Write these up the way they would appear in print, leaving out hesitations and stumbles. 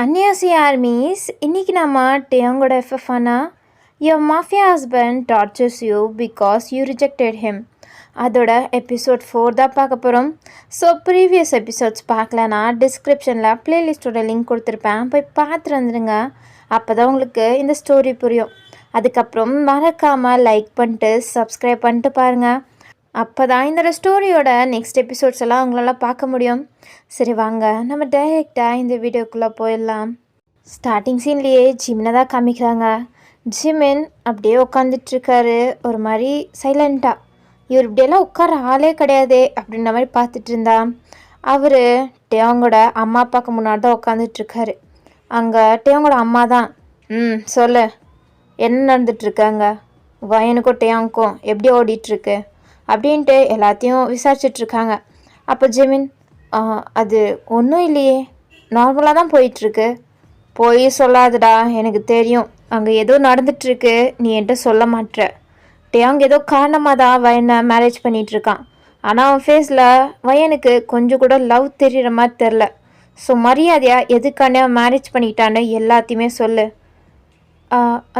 அன்னியாசி armies இன்னைக்கு நம்ம டேயோங்கோட எஃப்எஃப்னா your mafia husband tortures you because you rejected him அதோட எபிசோட் 4 தான் பார்க்க போகிறோம். ஸோ ப்ரீவியஸ் எபிசோட்ஸ் பார்க்கலன்னா டிஸ்கிரிப்ஷனில் ப்ளேலிஸ்ட்டோட லிங்க் கொடுத்துருப்பேன், போய் பார்த்துட்டு வந்துடுங்க. அப்போ தான் உங்களுக்கு இந்த ஸ்டோரி புரியும். அதுக்கப்புறம் மறக்காமல் லைக் பண்ணிட்டு சப்ஸ்கிரைப் பண்ணிட்டு பாருங்கள். அப்போ தான் இந்த ஸ்டோரியோட நெக்ஸ்ட் எபிசோட்ஸ் எல்லாம் உங்களால் பார்க்க முடியும். சரி வாங்க நம்ம டைரெக்டாக இந்த வீடியோக்குள்ளே போயிடலாம். ஸ்டார்டிங் சீன்லேயே ஜிமினை தான் காமிக்கிறாங்க. ஜிமின் அப்படியே உட்காந்துட்ருக்காரு, ஒரு மாதிரி சைலண்ட்டாக. இவர் இப்படியெல்லாம் உட்கார ஆளே கிடையாது அப்படின்ற மாதிரி பார்த்துட்டு இருந்தா. அவர் டேயோங்கோட அம்மா அப்பாவுக்கு முன்னாடி தான் உட்காந்துட்ருக்காரு. அங்கே டேயோங்கோட அம்மா தான் சொல்லு, என்ன நடந்துட்டுருக்காங்க, வயனுக்கும் டேயோங்க்கும் எப்படி ஓடிட்டுருக்கு அப்படின்ட்டு எல்லாத்தையும் விசாரிச்சிட்ருக்காங்க. அப்போ ஜிமின், அது ஒன்றும் இல்லையே, நார்மலாக தான் போயிட்டுருக்கு. போய் சொல்லாதடா, எனக்கு தெரியும் அங்கே ஏதோ நடந்துட்டுருக்கு, நீ என்கிட்ட சொல்ல மாட்டேற. டேயாங் ஏதோ காரணமாக தான் வயனை மேரேஜ் பண்ணிகிட்ருக்கான். ஆனால் அவன் ஃபேஸில் வயனுக்கு கொஞ்சம் கூட லவ் தெரிகிற மாதிரி தெரில. ஸோ மரியாதையாக எதுக்கானே அவன் மேரேஜ் பண்ணிக்கிட்டான்னு எல்லாத்தையுமே சொல்லு.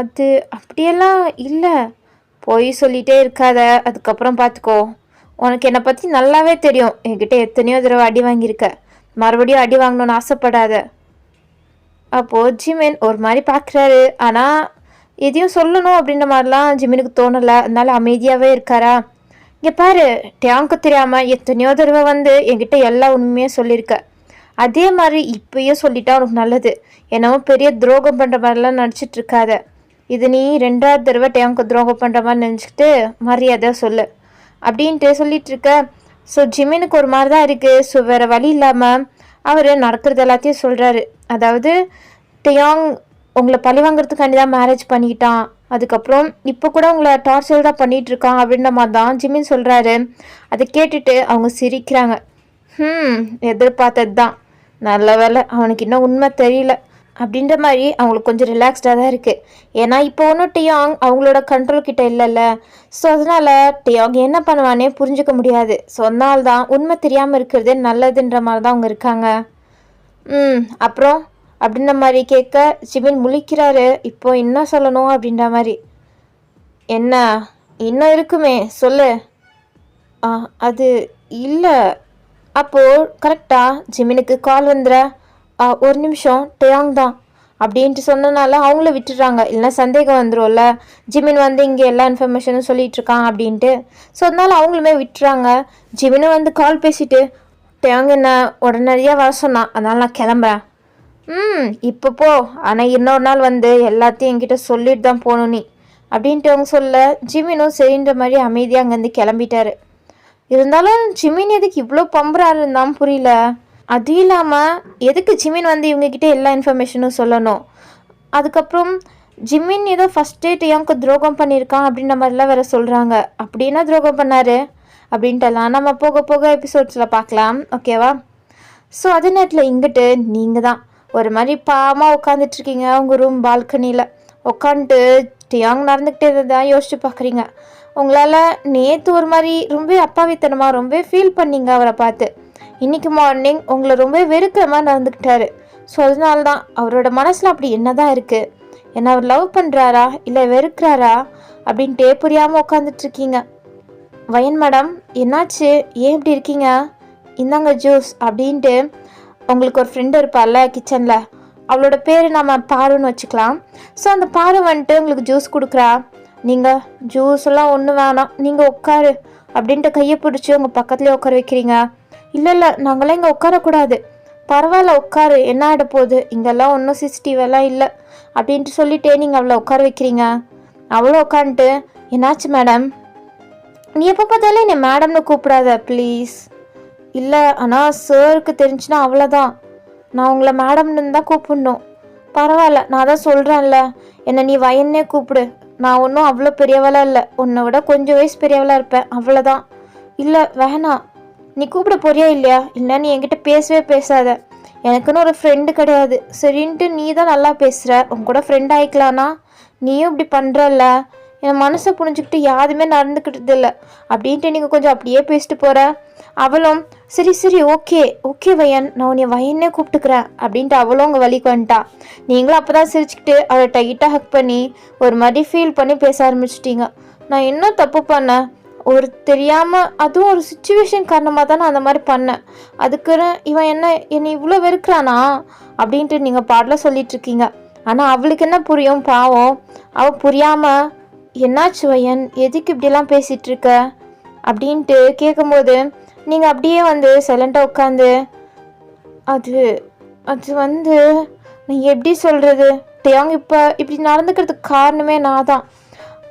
அது அப்படியெல்லாம் இல்லை, போய் சொல்லிகிட்டே இருக்காத, அதுக்கப்புறம் பார்த்துக்கோ. உனக்கு என்னை பற்றி நல்லாவே தெரியும், என்கிட்ட எத்தனையோ தடவை அடி வாங்கியிருக்க, மறுபடியும் அடி வாங்கணுன்னு ஆசைப்படாத. அப்போது ஜிமின் ஒரு மாதிரி பார்க்குறாரு. ஆனால் எதையும் சொல்லணும் அப்படின்ற மாதிரிலாம் ஜிமினுக்கு தோணலை. அதனால அமைதியாகவே இருக்காரா. இங்கே பாரு, டேயாங்க்கு தெரியாமல் எத்தனையோ தடவை வந்து என்கிட்ட எல்லா உண்மையே சொல்லியிருக்க. அதே மாதிரி இப்பயும் சொல்லிட்டா உனக்கு நல்லது. என்னவோ பெரிய துரோகம் பண்ணுற மாதிரிலாம் நடிச்சிட்டு இருக்காத. இது நீ 2வது தடவை டேயாங்க்கு துரோகம் பண்ணுற மாதிரி நினச்சிக்கிட்டு மரியாதை சொல்லு அப்படின்ட்டு சொல்லிட்டு இருக்க. ஸோ ஜிமினுக்கு ஒரு மாதிரி தான் இருக்குது. ஸோ வேறு வழி இல்லாமல் அவர் நடக்கிறது எல்லாத்தையும் சொல்கிறாரு. அதாவது டேயாங் உங்களை பழி வாங்குறதுக்காண்டி தான் மேரேஜ் பண்ணிக்கிட்டான், அதுக்கப்புறம் இப்போ கூட உங்களை டார்ச்சர் தான் பண்ணிகிட்ருக்கான் அப்படின்ற மாதிரி தான் ஜிமின் சொல்கிறாரு. அதை கேட்டுட்டு அவங்க சிரிக்கிறாங்க. எதிர்பார்த்தது தான், நல்ல வேலை அவனுக்கு இன்னும் உண்மை தெரியல அப்படின்ற மாதிரி அவங்களுக்கு கொஞ்சம் ரிலாக்ஸ்டாக தான் இருக்குது. ஏன்னா இப்போ ஒன்றும் டேயாங் அவங்களோட கண்ட்ரோல் கிட்ட இல்லைல்ல. ஸோ அதனால் டேயாங் என்ன பண்ணுவானே புரிஞ்சுக்க முடியாது. ஸோ அதனால தான் உண்மை தெரியாமல் இருக்கிறது நல்லதுன்ற மாதிரி தான் அவங்க இருக்காங்க. அப்புறம் அப்படின்ற மாதிரி கேட்க ஜிமின் முழிக்கிறாரு. இப்போ என்ன சொல்லணும் அப்படின்ற மாதிரி. என்ன இன்னும் இருக்குமே சொல்லு. அது இல்லை. அப்போது கரெக்டாக ஜிமினுக்கு கால் வந்துடுற. ஒரு நிமிஷம், டேயாங் தான் அப்படின்ட்டு சொன்னனால அவங்கள விட்டுடுறாங்க. இல்லைனா சந்தேகம் வந்துடும்ல, ஜிமின் வந்து இங்கே எல்லா இன்ஃபர்மேஷனும் சொல்லிகிட்ருக்கான் அப்படின்ட்டு. ஸோ அதனால அவங்களுமே விட்டுறாங்க. ஜிமினும் வந்து கால் பேசிட்டு, டேயாங் என்ன உடனடியாக வர சொன்னான், அதனால் நான் கிளம்புறேன். இப்போ போ, ஆனால் இன்னொரு நாள் வந்து எல்லாத்தையும் என்கிட்ட சொல்லிட்டு தான் போகணும் நீ அப்படின்ட்டு அவங்க சொல்ல, ஜிமினும் சரின்ற மாதிரி அமைதியாக அங்கேருந்து கிளம்பிட்டாரு. இருந்தாலும் ஜிமின் எதுக்கு இவ்வளோ பம்புறாருன்னு தான் புரியல. அதுவும் இல்லாமல் எதுக்கு ஜிமின் வந்து இவங்ககிட்ட எல்லா இன்ஃபர்மேஷனும் சொல்லணும். அதுக்கப்புறம் ஜிமின் ஏதோ ஃபஸ்ட்டே டேயாங்க்கு துரோகம் பண்ணியிருக்கான் அப்படின்ற மாதிரிலாம் வேறு சொல்கிறாங்க. அப்படின்னா துரோகம் பண்ணார் அப்படின்ட்டுலாம் நம்ம போக போக எபிசோட்ஸில் பார்க்கலாம், ஓகேவா? ஸோ அதே நேரத்தில் இங்கிட்டு நீங்கள் தான் ஒரு மாதிரி பாவமாக உட்காந்துட்ருக்கீங்க உங்கள் ரூம் பால்கனியில் உட்காந்துட்டு டேயாங் நடந்துக்கிட்டே தான் யோசிச்சு பார்க்குறீங்க. உங்களால் நேற்று ஒரு மாதிரி ரொம்ப அப்பாவித்தனமாக ரொம்ப ஃபீல் பண்ணீங்க அவரை பார்த்து. இன்றைக்கி மார்னிங் உங்களை ரொம்ப வெறுக்கிற மாதிரி நடந்துக்கிட்டாரு. ஸோ அதனால தான் அவரோட மனசில் அப்படி என்ன தான் இருக்குது, என்ன அவர் லவ் பண்ணுறாரா இல்லை வெறுக்கிறாரா அப்படின்ட்டே புரியாமல் உட்காந்துட்ருக்கீங்க. வயன் மேடம் என்னாச்சு, ஏன் இப்படி இருக்கீங்க, இந்தாங்க ஜூஸ் அப்படின்ட்டு உங்களுக்கு ஒரு ஃப்ரெண்டு இருப்பார்ல கிச்சனில், அவளோட பேர் நம்ம பாருன்னு வச்சுக்கலாம். ஸோ அந்த பாரு வந்துட்டு உங்களுக்கு ஜூஸ் கொடுக்குறா. நீங்கள் ஜூஸ் எல்லாம் ஒன்றும் வேணாம், நீங்கள் உட்காரு அப்படின்ட்டு கையை பிடிச்சி உங்கள் பக்கத்துலேயே உட்கார வைக்கிறீங்க. இல்லை நாங்களாம் இங்கே உட்காரக்கூடாது, பரவாயில்ல உட்காரு, என்ன ஆகிட போகுது, இங்கெல்லாம் ஒன்றும் சிசிடிவெல்லாம் இல்லை அப்படின்ட்டு சொல்லிட்டே நீங்கள் அவளை உட்கார வைக்கிறீங்க. அவ்வளோ உட்காந்துட்டு, என்னாச்சு மேடம், நீ எப்போ பார்த்தாலும் என்னை மேடம்னு கூப்பிடாத ப்ளீஸ். இல்லை ஆனால் சாருக்கு தெரிஞ்சுன்னா அவ்வளோதான், நான் உங்களை மேடம்னு தான் கூப்பிடணும். பரவாயில்ல, நான் தான் சொல்கிறேன்ல, என்னை நீ வயன்னே கூப்பிடு, நான் ஒன்றும் அவ்வளோ பெரியவளாக இல்லை, உன்னை விட கொஞ்சம் வயசு பெரியவளாக இருப்பேன், அவ்வளோதான். இல்லை வேணாம், நீ கூப்பிட போறியா இல்லையா, இல்லை நீ என்கிட்ட பேசவே பேசாத, எனக்குன்னு ஒரு ஃப்ரெண்டு கிடையாது சரின்ட்டு நீ தான் நல்லா பேசுகிற, உன் கூட ஃப்ரெண்ட் ஆகிக்கலான்னா நீயும் இப்படி பண்ணுறல்ல, என் மனசை புரிஞ்சுக்கிட்டு யாருமே நடந்துக்கிட்டது இல்லை அப்படின்ட்டு நீங்கள் கொஞ்சம் அப்படியே பேசிட்டு போகிற. அவளும் சரி சரி ஓகே ஓகே வயன், நான் உன்னை வயன்னே கூப்பிட்டுக்கிறேன் அப்படின்ட்டு அவளும் அவங்க வழிக்கு வந்துட்டா. நீங்களும் அப்போ தான் சிரிச்சுக்கிட்டு அவளை டைட்டாக ஹக் பண்ணி ஒரு மாதிரி ஃபீல் பண்ணி பேச ஆரம்பிச்சிட்டிங்க. நான் என்ன தப்பு பண்ணேன்? ஒரு தெரியாமல், அதுவும் ஒரு சுச்சுவேஷன் காரணமாக தான் நான் அந்த மாதிரி பண்ணேன். அதுக்குன்னு இவன் என்னை இவ்வளோ வெறுக்கிறானா அப்படின்ட்டு நீங்கள் பாடல சொல்லிகிட்ருக்கீங்க. ஆனால் அவளுக்கு என்ன புரியும்? பாவம், அவள் புரியாமல் என்னாச்சு வயன், எதுக்கு இப்படிலாம் பேசிகிட்ருக்க அப்படின்ட்டு கேட்கும்போது நீங்கள் அப்படியே வந்து சைலண்ட்டாக உட்காந்து, அது அது வந்து நான் எப்படி சொல்கிறது, டேயாங் இப்போ இப்படி நடந்துக்கிறதுக்கு காரணமே நான் தான்.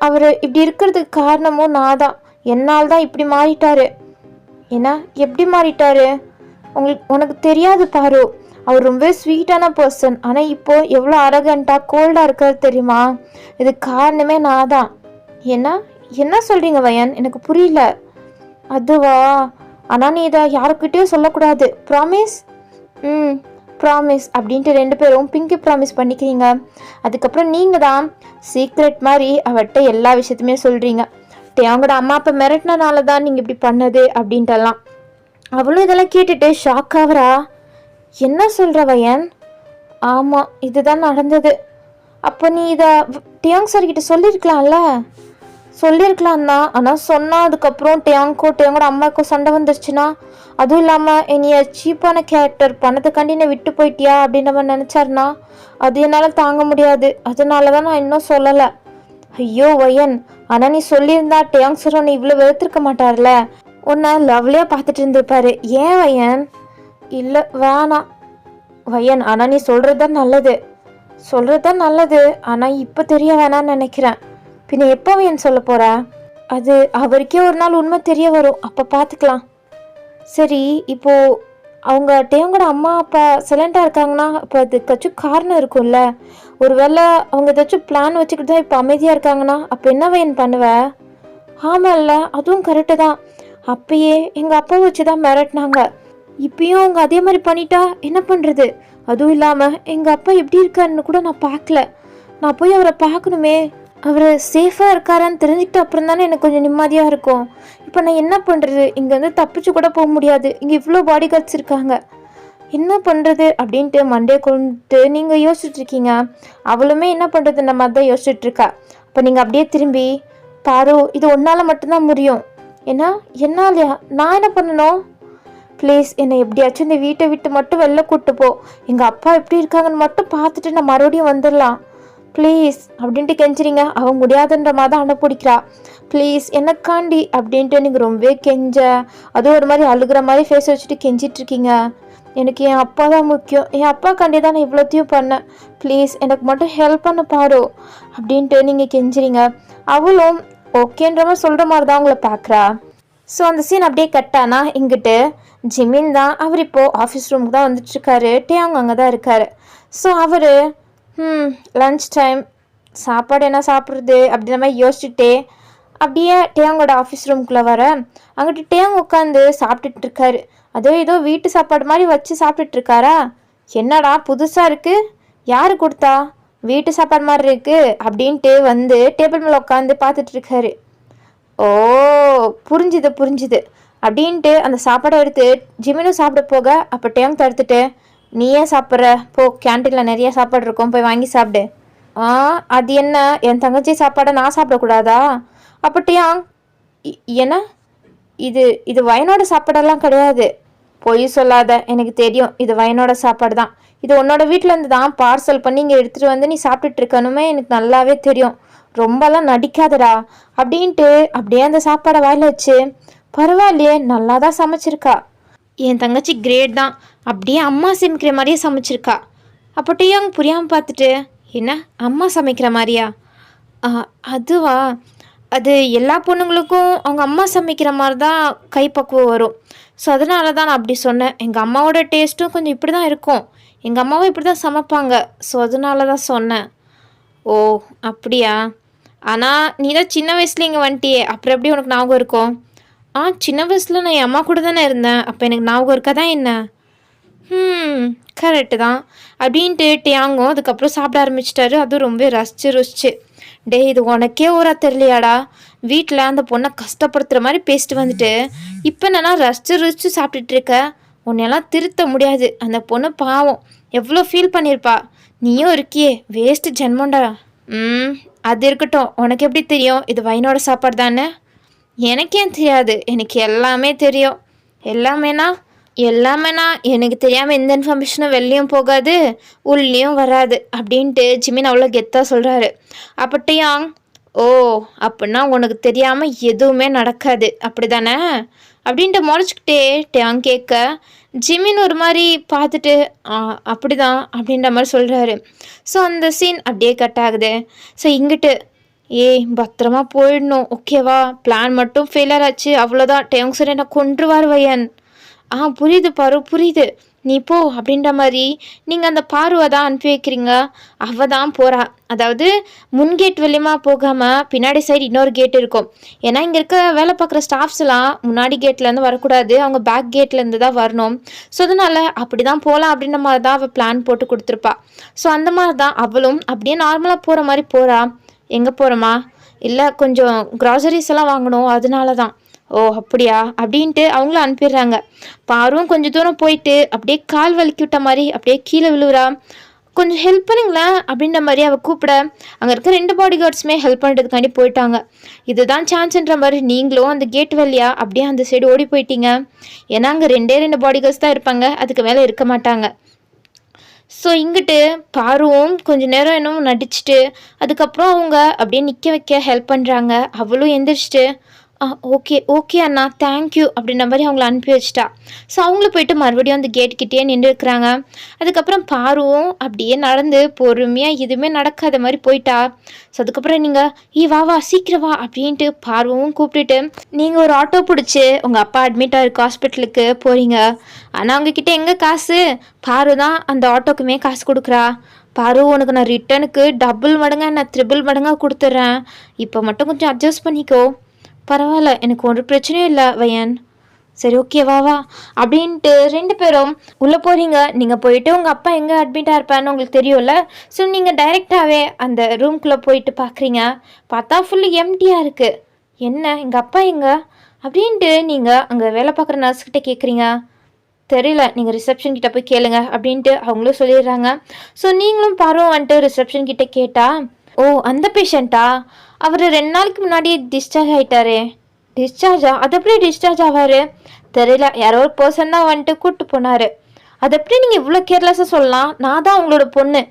அவர் இப்படி இருக்கிறதுக்கு காரணமும் நான் தான். என்னால் தான் இப்படி மாறிட்டாரு. ஏன்னா எப்படி மாறிட்டாரு? உனக்கு தெரியாது பாரு, அவர் ரொம்ப ஸ்வீட்டான பர்சன். ஆனால் இப்போது எவ்வளோ அரகண்ட்டாக கோல்டாக இருக்காது தெரியுமா? இது காரணமே நான் தான். என்ன சொல்கிறீங்க வயன்? எனக்கு புரியல. அதுவா, ஆனால் நீ இதை யாருக்கிட்டேயும் சொல்லக்கூடாது, ப்ராமிஸ்? ப்ராமிஸ் அப்படின்ட்டு 2 பேரும் பிங்கி ப்ராமிஸ் பண்ணிக்கிறீங்க. அதுக்கப்புறம் நீங்கள் தான் சீக்ரெட் மாதிரி அவர்கிட்ட எல்லா விஷயத்தையுமே சொல்கிறீங்க. அவங்களோட அம்மா அப்பா மிரட்டினால தான் நீங்கள் இப்படி பண்ணது அப்படின்ட்டுலாம். அவளும் இதெல்லாம் கேட்டுட்டு ஷாக் ஆகுறா. என்ன சொல்கிற வயன்? ஆமாம், இதுதான் நடந்தது. அப்போ நீ இதை டியாங் சார்கிட்ட சொல்லியிருக்கலாம்ல? சொல்லியிருக்கலாம் தான், ஆனால் சொன்னால் அதுக்கப்புறம் டேங்கோட அம்மாவுக்கும் சண்டை வந்துருச்சுன்னா, அதுவும் இல்லாமல் என்னைய சீப்பான கேரக்டர் பணத்துக்காண்டி என்னை விட்டு போயிட்டியா அப்படின்னு நம்ம நினச்சாருனா அது என்னால் தாங்க முடியாது. அதனால தான் நான் இன்னும் சொல்லலை. ஐயோ வயன், ஆனால் நீ சொல்லியிருந்தா டேங் சார் உன்னை இவ்வளோ வெறுத்திருக்க மாட்டார்ல, உன்னை லவ்லியாக பார்த்துட்டு இருந்திருப்பாரு. ஏன் வயன்? இல்லை வேணாம் வயன், ஆனால் நீ சொல்கிறது தான் நல்லது. ஆனால் இப்போ தெரிய வேணான்னு நினைக்கிறேன். பின்ன எப்போ வயன் சொல்ல போற? அது அவருக்கே ஒரு நாள் உண்மை தெரிய வரும், அப்போ பார்த்துக்கலாம். சரி, இப்போது அவங்க டேங்கோட அம்மா அப்பா சைலண்டாக இருக்காங்கன்னா அப்போ அதுக்காச்சும் காரணம் இருக்கும்ல. ஒருவேளை அவங்க ஏதாச்சும் பிளான் வச்சுக்கிட்டு தான் இப்போ அமைதியாக இருக்காங்கன்னா அப்போ என்ன வயன் பண்ணுவ? ஆமாம் இல்லை, அதுவும் கரெக்டு தான். அப்பயே எங்கள் அப்பா வச்சு தான் மிரட்டினாங்க. இப்பயும் அவங்க அதே மாதிரி பண்ணிட்டா என்ன பண்ணுறது? அதுவும் இல்லாமல் எங்கள் அப்பா எப்படி இருக்காருன்னு கூட நான் பார்க்கல. நான் போய் அவரை பார்க்கணுமே. அவர் சேஃபாக இருக்காரான்னு தெரிஞ்சுக்கிட்டு அப்புறம் தானே எனக்கு கொஞ்சம் நிம்மதியாக இருக்கும். இப்போ நான் என்ன பண்ணுறது? இங்கேருந்து தப்பிச்சு கூட போக முடியாது, இங்கே இவ்வளோ பாடி கார்ட்ஸ் இருக்காங்க. என்ன பண்ணுறது அப்படின்ட்டு மண்டே கொண்டு நீங்கள் யோசிச்சுட்ருக்கீங்க. அவளுமே என்ன பண்ணுறது நம்ம தான் யோசிச்சுட்ருக்கா. அப்போ நீங்கள் அப்படியே திரும்பி பாரு, இது ஒன்றால் மட்டும்தான் முடியும். ஏன்னா என்னாலையா? நான் என்ன பண்ணணும்? ப்ளீஸ் என்னை எப்படியாச்சும் இந்த வீட்டை விட்டு மட்டும் வெளில கூப்பிட்டு போ. எங்கள் அப்பா எப்படி இருக்காங்கன்னு மட்டும் பார்த்துட்டு நான் மறுபடியும் வந்துடலாம் ப்ளீஸ் அப்படின்ட்டு கெஞ்சிரிங்க. அவன் முடியாதுன்ற மாதிரி தான் அனுப்பிடிக்கிறா. ப்ளீஸ் எனக்காண்டி அப்படின்ட்டு நீங்கள் ரொம்பவே கெஞ்ச, அதுவும் ஒரு மாதிரி அழுகிற மாதிரி ஃபேஸ் வச்சுட்டு கெஞ்சிட்ருக்கீங்க. எனக்கு என் அப்பா தான் முக்கியம், என் அப்பாக்காண்டி தான் நான் இவ்வளோத்தையும் பண்ணேன், ப்ளீஸ் எனக்கு மட்டும் ஹெல்ப் பண்ண பாரு அப்படின்ட்டு நீங்கள் கெஞ்சிரிங்க. அவளும் ஓகேன்ற மாதிரி சொல்கிற மாதிரி தான் உங்களை பார்க்குறா. ஸோ அந்த சீன் அப்படியே கட்டானா இங்கிட்டு ஜிமின் தான். அவர் இப்போது ஆஃபீஸ் ரூமுக்கு தான் வந்துட்டுருக்காரு. டேயாங் அங்கே தான் இருக்கார். ஸோ அவர் லன்ச் டைம் சாப்பாடு என்ன சாப்பிட்றது அப்படின்ற மாதிரி யோசிச்சுட்டே அப்படியே டேயாங்கோட ஆஃபீஸ் ரூம்குள்ளே வர அங்கிட்டு டேயாங் உட்காந்து சாப்பிட்டுட்டு இருக்காரு. அதோ ஏதோ வீட்டு சாப்பாடு மாதிரி வச்சு சாப்பிட்டுட்டு இருக்காரா? என்னடா புதுசாக இருக்குது, யார் கொடுத்தா? வீட்டு சாப்பாடு மாதிரி இருக்குது அப்படின்ட்டு வந்து டேபிள் மேலே உட்காந்து பார்த்துட்ருக்காரு. ஓ புரிஞ்சுது அப்படின்ட்டு அந்த சாப்பாடை எடுத்து ஜிமினும் சாப்பிட போக அப்போ டேயாங் தடுத்துட்டு, நீ ஏன் சாப்பிட்ற? போ, கேன்டீனில் நிறைய சாப்பாடு இருக்கும், போய் வாங்கி சாப்பிடு. அது என்ன, என் தங்கச்சி சாப்பாடை நான் சாப்பிடக்கூடாதா? அப்போ டேயாங், என்ன இது வயனோட சாப்பாடெல்லாம் கிடையாது. பொய் சொல்லாத, எனக்கு தெரியும் இது வயனோட சாப்பாடு தான். இது உன்னோட வீட்டிலேருந்து தான் பார்சல் பண்ணி இங்கே எடுத்துகிட்டு வந்து நீ சாப்பிட்டுட்டு இருக்கணுமே, எனக்கு நல்லாவே தெரியும். ரொம்பலாம் நடிக்காதடா அப்படின்ட்டு அப்படியே அந்த சாப்பாடை வாயில் வச்சு, பரவாயில்லையே நல்லா தான் சமைச்சிருக்கா, என் தங்கச்சி கிரேட் தான், அப்படியே அம்மா சமைக்கிற மாதிரியே சமைச்சிருக்கா. அப்போ டேயாங் புரியாமல் பார்த்துட்டு, என்ன அம்மா சமைக்கிற மாதிரியா? அதுவா, அது எல்லா பொண்ணுங்களுக்கும் அவங்க அம்மா சமைக்கிற மாதிரி தான் கைப்பக்குவம் வரும். ஸோ அதனால தான் நான் அப்படி சொன்னேன். எங்கள் அம்மாவோட டேஸ்ட்டும் கொஞ்சம் இப்படி தான் இருக்கும், எங்கள் அம்மாவும் இப்படி தான் சமைப்பாங்க. ஸோ அதனால தான் சொன்னேன். ஓ அப்படியா? ஆனால் நீ தான் சின்ன வயசில் இங்கே வந்துட்டியே, அப்புறம் எப்படி உனக்கு ஞாபகம் இருக்கும்? சின்ன வயசில் நான் என் அம்மா கூட தானே இருந்தேன், அப்போ எனக்கு ஞாபகம் இருக்கா தான் என்ன? கரெக்டு தான் அப்படின்ட்டு டேயாங்கும் அதுக்கப்புறம் சாப்பிட ஆரம்பிச்சிட்டாரு. அதுவும் ரொம்ப ரசிச்சு டேய் இது உனக்கே ஊரா தெரியலையாடா, வீட்டில் அந்த பொண்ணை கஷ்டப்படுத்துகிற மாதிரி பேசிட்டு வந்துட்டு இப்போ என்னன்னா ரசிச்சு சாப்பிட்டுட்டு இருக்க. உன்னையெல்லாம் திருத்த முடியாது. அந்த பொண்ணு பாவம் எவ்வளோ ஃபீல் பண்ணியிருப்பா. நீயும் இருக்கியே வேஸ்ட்டு ஜென்மண்டா. அது இருக்கட்டும், உனக்கு எப்படி தெரியும் இது வைனோட சாப்பாடு தானே? எனக்கு ஏன் தெரியாது, எனக்கு எல்லாமே தெரியும். எல்லாமேனா எனக்கு தெரியாமல் எந்த இன்ஃபர்மேஷனும் வெளிலையும் போகாது உள்ளேயும் வராது அப்படின்ட்டு ஜிமின் அவ்வளோ கெத்தாக சொல்கிறாரு. அப்போ டியாங், ஓ அப்படின்னா உனக்கு தெரியாமல் எதுவுமே நடக்காது அப்படி தானே அப்படின்ட்டு முறைச்சிக்கிட்டே டியாங் கேட்க ஜிமின் ஒரு மாதிரி பார்த்துட்டு அப்படிதான் அப்படின்ற மாதிரி சொல்கிறாரு. ஸோ அந்த சீன் அப்படியே கட் ஆகுது. ஸோ இங்கிட்டு பத்திரமா போயிடணும் ஓகேவா, பிளான் மட்டும் ஃபெயிலியர் ஆச்சு அவ்வளோதான், டேங் சார் என்னை கொன்றுவார் வையன். புரியுது பாரு புரியுது, நீ போ அப்படின்ற மாதிரி நீங்கள் அந்த பார்வை தான் அனுப்பி வைக்கிறீங்க. அவள் தான் போகிறா, அதாவது முன் கேட் வெளியமா போகாமல் பின்னாடி சைடு இன்னொரு கேட் இருக்கும். ஏன்னா இங்கே இருக்க வேலை பார்க்குற ஸ்டாஃப்ஸ் எல்லாம் முன்னாடி கேட்லேருந்து வரக்கூடாது, அவங்க பேக் கேட்லேருந்து தான் வரணும். ஸோ அதனால் அப்படி தான் போகலாம் அப்படின்ற மாதிரி தான் அவள் பிளான் போட்டு கொடுத்துருப்பா. ஸோ அந்த மாதிரி தான் அவளும் அப்படியே நார்மலாக போகிற மாதிரி போகிறா. எங்கே போகிறோமா, இல்லை கொஞ்சம் க்ராசரிஸ் எல்லாம் வாங்கணும் அதனால தான். ஓ அப்படியா அப்படின்ட்டு அவங்களும் அனுப்பிடுறாங்க. பாரும் கொஞ்சம் தூரம் போயிட்டு அப்படியே கால் வலிக்கி விட்ட மாதிரி அப்படியே கீழே விழுவுறா. கொஞ்சம் ஹெல்ப் பண்ணுங்களேன் அப்படின்ற மாதிரி அவள் கூப்பிட அங்கே இருக்க 2 பாடி கார்ட்ஸுமே ஹெல்ப் பண்ணுறதுக்காண்டி போயிட்டாங்க. இதுதான் சான்ஸ்ன்ற மாதிரி நீங்களும் அந்த கேட் வழியா அப்படியே அந்த சைடு ஓடி போயிட்டீங்க. ஏன்னா அங்கே 2 பாடி கார்ட்ஸ் தான் இருப்பாங்க, அதுக்கு மேலே இருக்க மாட்டாங்க. ஸோ இங்கிட்டு பாருவும் கொஞ்சம் நேரம் என்னமோ நடிச்சுட்டு அதுக்கப்புறம் அவங்க அப்படியே நிற்க வைக்க ஹெல்ப் பண்ணுறாங்க. அவளும் எந்திரிச்சிட்டு ஓகே அண்ணா தேங்க்யூ அப்படின்ற மாதிரி அவங்கள அனுப்பி வச்சிட்டா. ஸோ அவங்கள போயிட்டு மறுபடியும் அந்த கேட்கிட்டே நின்று இருக்கிறாங்க. அதுக்கப்புறம் பாருவும் அப்படியே நடந்து பொறுமையாக எதுவுமே நடக்காத மாதிரி போயிட்டா. ஸோ அதுக்கப்புறம் நீங்கள் வா சீக்கிரம் வா அப்படின்ட்டு பாருவும் கூப்பிட்டுட்டு நீங்கள் ஒரு ஆட்டோ பிடிச்சி உங்கள் அப்பா அட்மிட் ஆகிருக்கு ஹாஸ்பிட்டலுக்கு போகிறீங்க. ஆனால் அவங்கக்கிட்ட எங்கே காசு, பாரு தான் அந்த ஆட்டோக்குமே காசு கொடுக்குறா. பாரு உனக்கு நான் ரிட்டனுக்கு டபுள் மடங்காக நான் 3 மடங்காக கொடுத்துட்றேன், இப்போ மட்டும் கொஞ்சம் அட்ஜஸ்ட் பண்ணிக்கோ. பரவாயில்ல எனக்கு ஒரு பிரச்சனையும் இல்லை வையன். சரி ஓகே வா அப்படின்ட்டு 2 பேரும் உள்ளே போகிறீங்க. நீங்கள் போயிட்டு உங்கள் அப்பா எங்கே அட்மிட்டாக இருப்பான்னு உங்களுக்கு தெரியும்ல. ஸோ நீங்கள் டைரெக்டாகவே அந்த ரூம்குள்ளே போயிட்டு பார்க்குறீங்க. பார்த்தா ஃபுல்லு எம்டியாக இருக்குது. என்ன எங்கள் அப்பா எங்கே அப்படின்ட்டு நீங்கள் அங்கே வேலை பார்க்குற நர்ஸ்கிட்ட கேட்குறீங்க. தெரியல, நீங்கள் ரிசப்ஷன் கிட்ட போய் கேளுங்க அப்படின்ட்டு அவங்களும் சொல்லிடுறாங்க. ஸோ நீங்களும் பாரும் வந்துட்டு ரிசப்ஷன் கிட்ட கேட்டா, ஓ அந்த பேஷண்ட்டா, அவர் 2 நாளைக்கு முன்னாடியே டிஸ்சார்ஜ் ஆகிட்டாரே. டிஸ்சார்ஜா? அது எப்படி டிஸ்சார்ஜ் ஆவார்? தெரியல, யாரோ ஒரு பர்சன் தான் வந்துட்டு கூப்பிட்டு போனார். அது எப்படி நீங்கள் இவ்வளோ கேர்லெஸ்ஸாக சொல்லலாம்? நான் தான் உங்களோட பொண்ணு,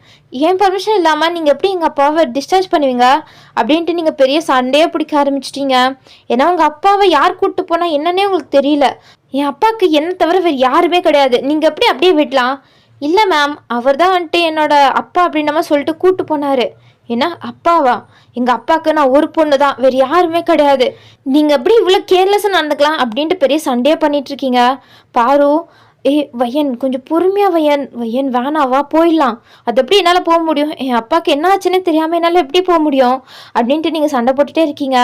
ஏன் பர்மிஷன் இல்லாமல் நீங்கள் எப்படி எங்கள் அப்பாவை டிஸ்சார்ஜ் பண்ணுவீங்க அப்படின்ட்டு நீங்கள் பெரிய சண்டையே பிடிக்க ஆரம்பிச்சிட்டிங்க. ஏன்னா உங்கள் அப்பாவை யார் கூப்பிட்டு போனால் என்னன்னே உங்களுக்கு தெரியல. என் அப்பாவுக்கு என்ன தவிர வேறு யாருமே கிடையாது, நீங்கள் எப்படி அப்படியே விடலாம்? இல்லை மேம், அவர் தான் வந்துட்டு என்னோட அப்பா அப்படின்ற மாதிரி சொல்லிட்டு கூப்பிட்டு போனார். ஏன்னா அப்பாவா? எங்கள் அப்பாவுக்கு நான் ஒரு பொண்ணு தான், வேறு யாருமே கிடையாது. நீங்கள் எப்படி இவ்வளோ கேர்லெஸ்ஸாக நடந்துக்கலாம் அப்படின்ட்டு பெரிய சண்டையாக பண்ணிகிட்ருக்கீங்க. பாரு, வையன் கொஞ்சம் பொறுமையாக வையன் வேணாவா போயிடலாம். அது எப்படி என்னால் போக முடியும்? என் அப்பாவுக்கு என்ன ஆச்சுன்னு தெரியாமல் என்னால் எப்படி போக முடியும் அப்படின்ட்டு நீங்கள் சண்டை போட்டுகிட்டே இருக்கீங்க.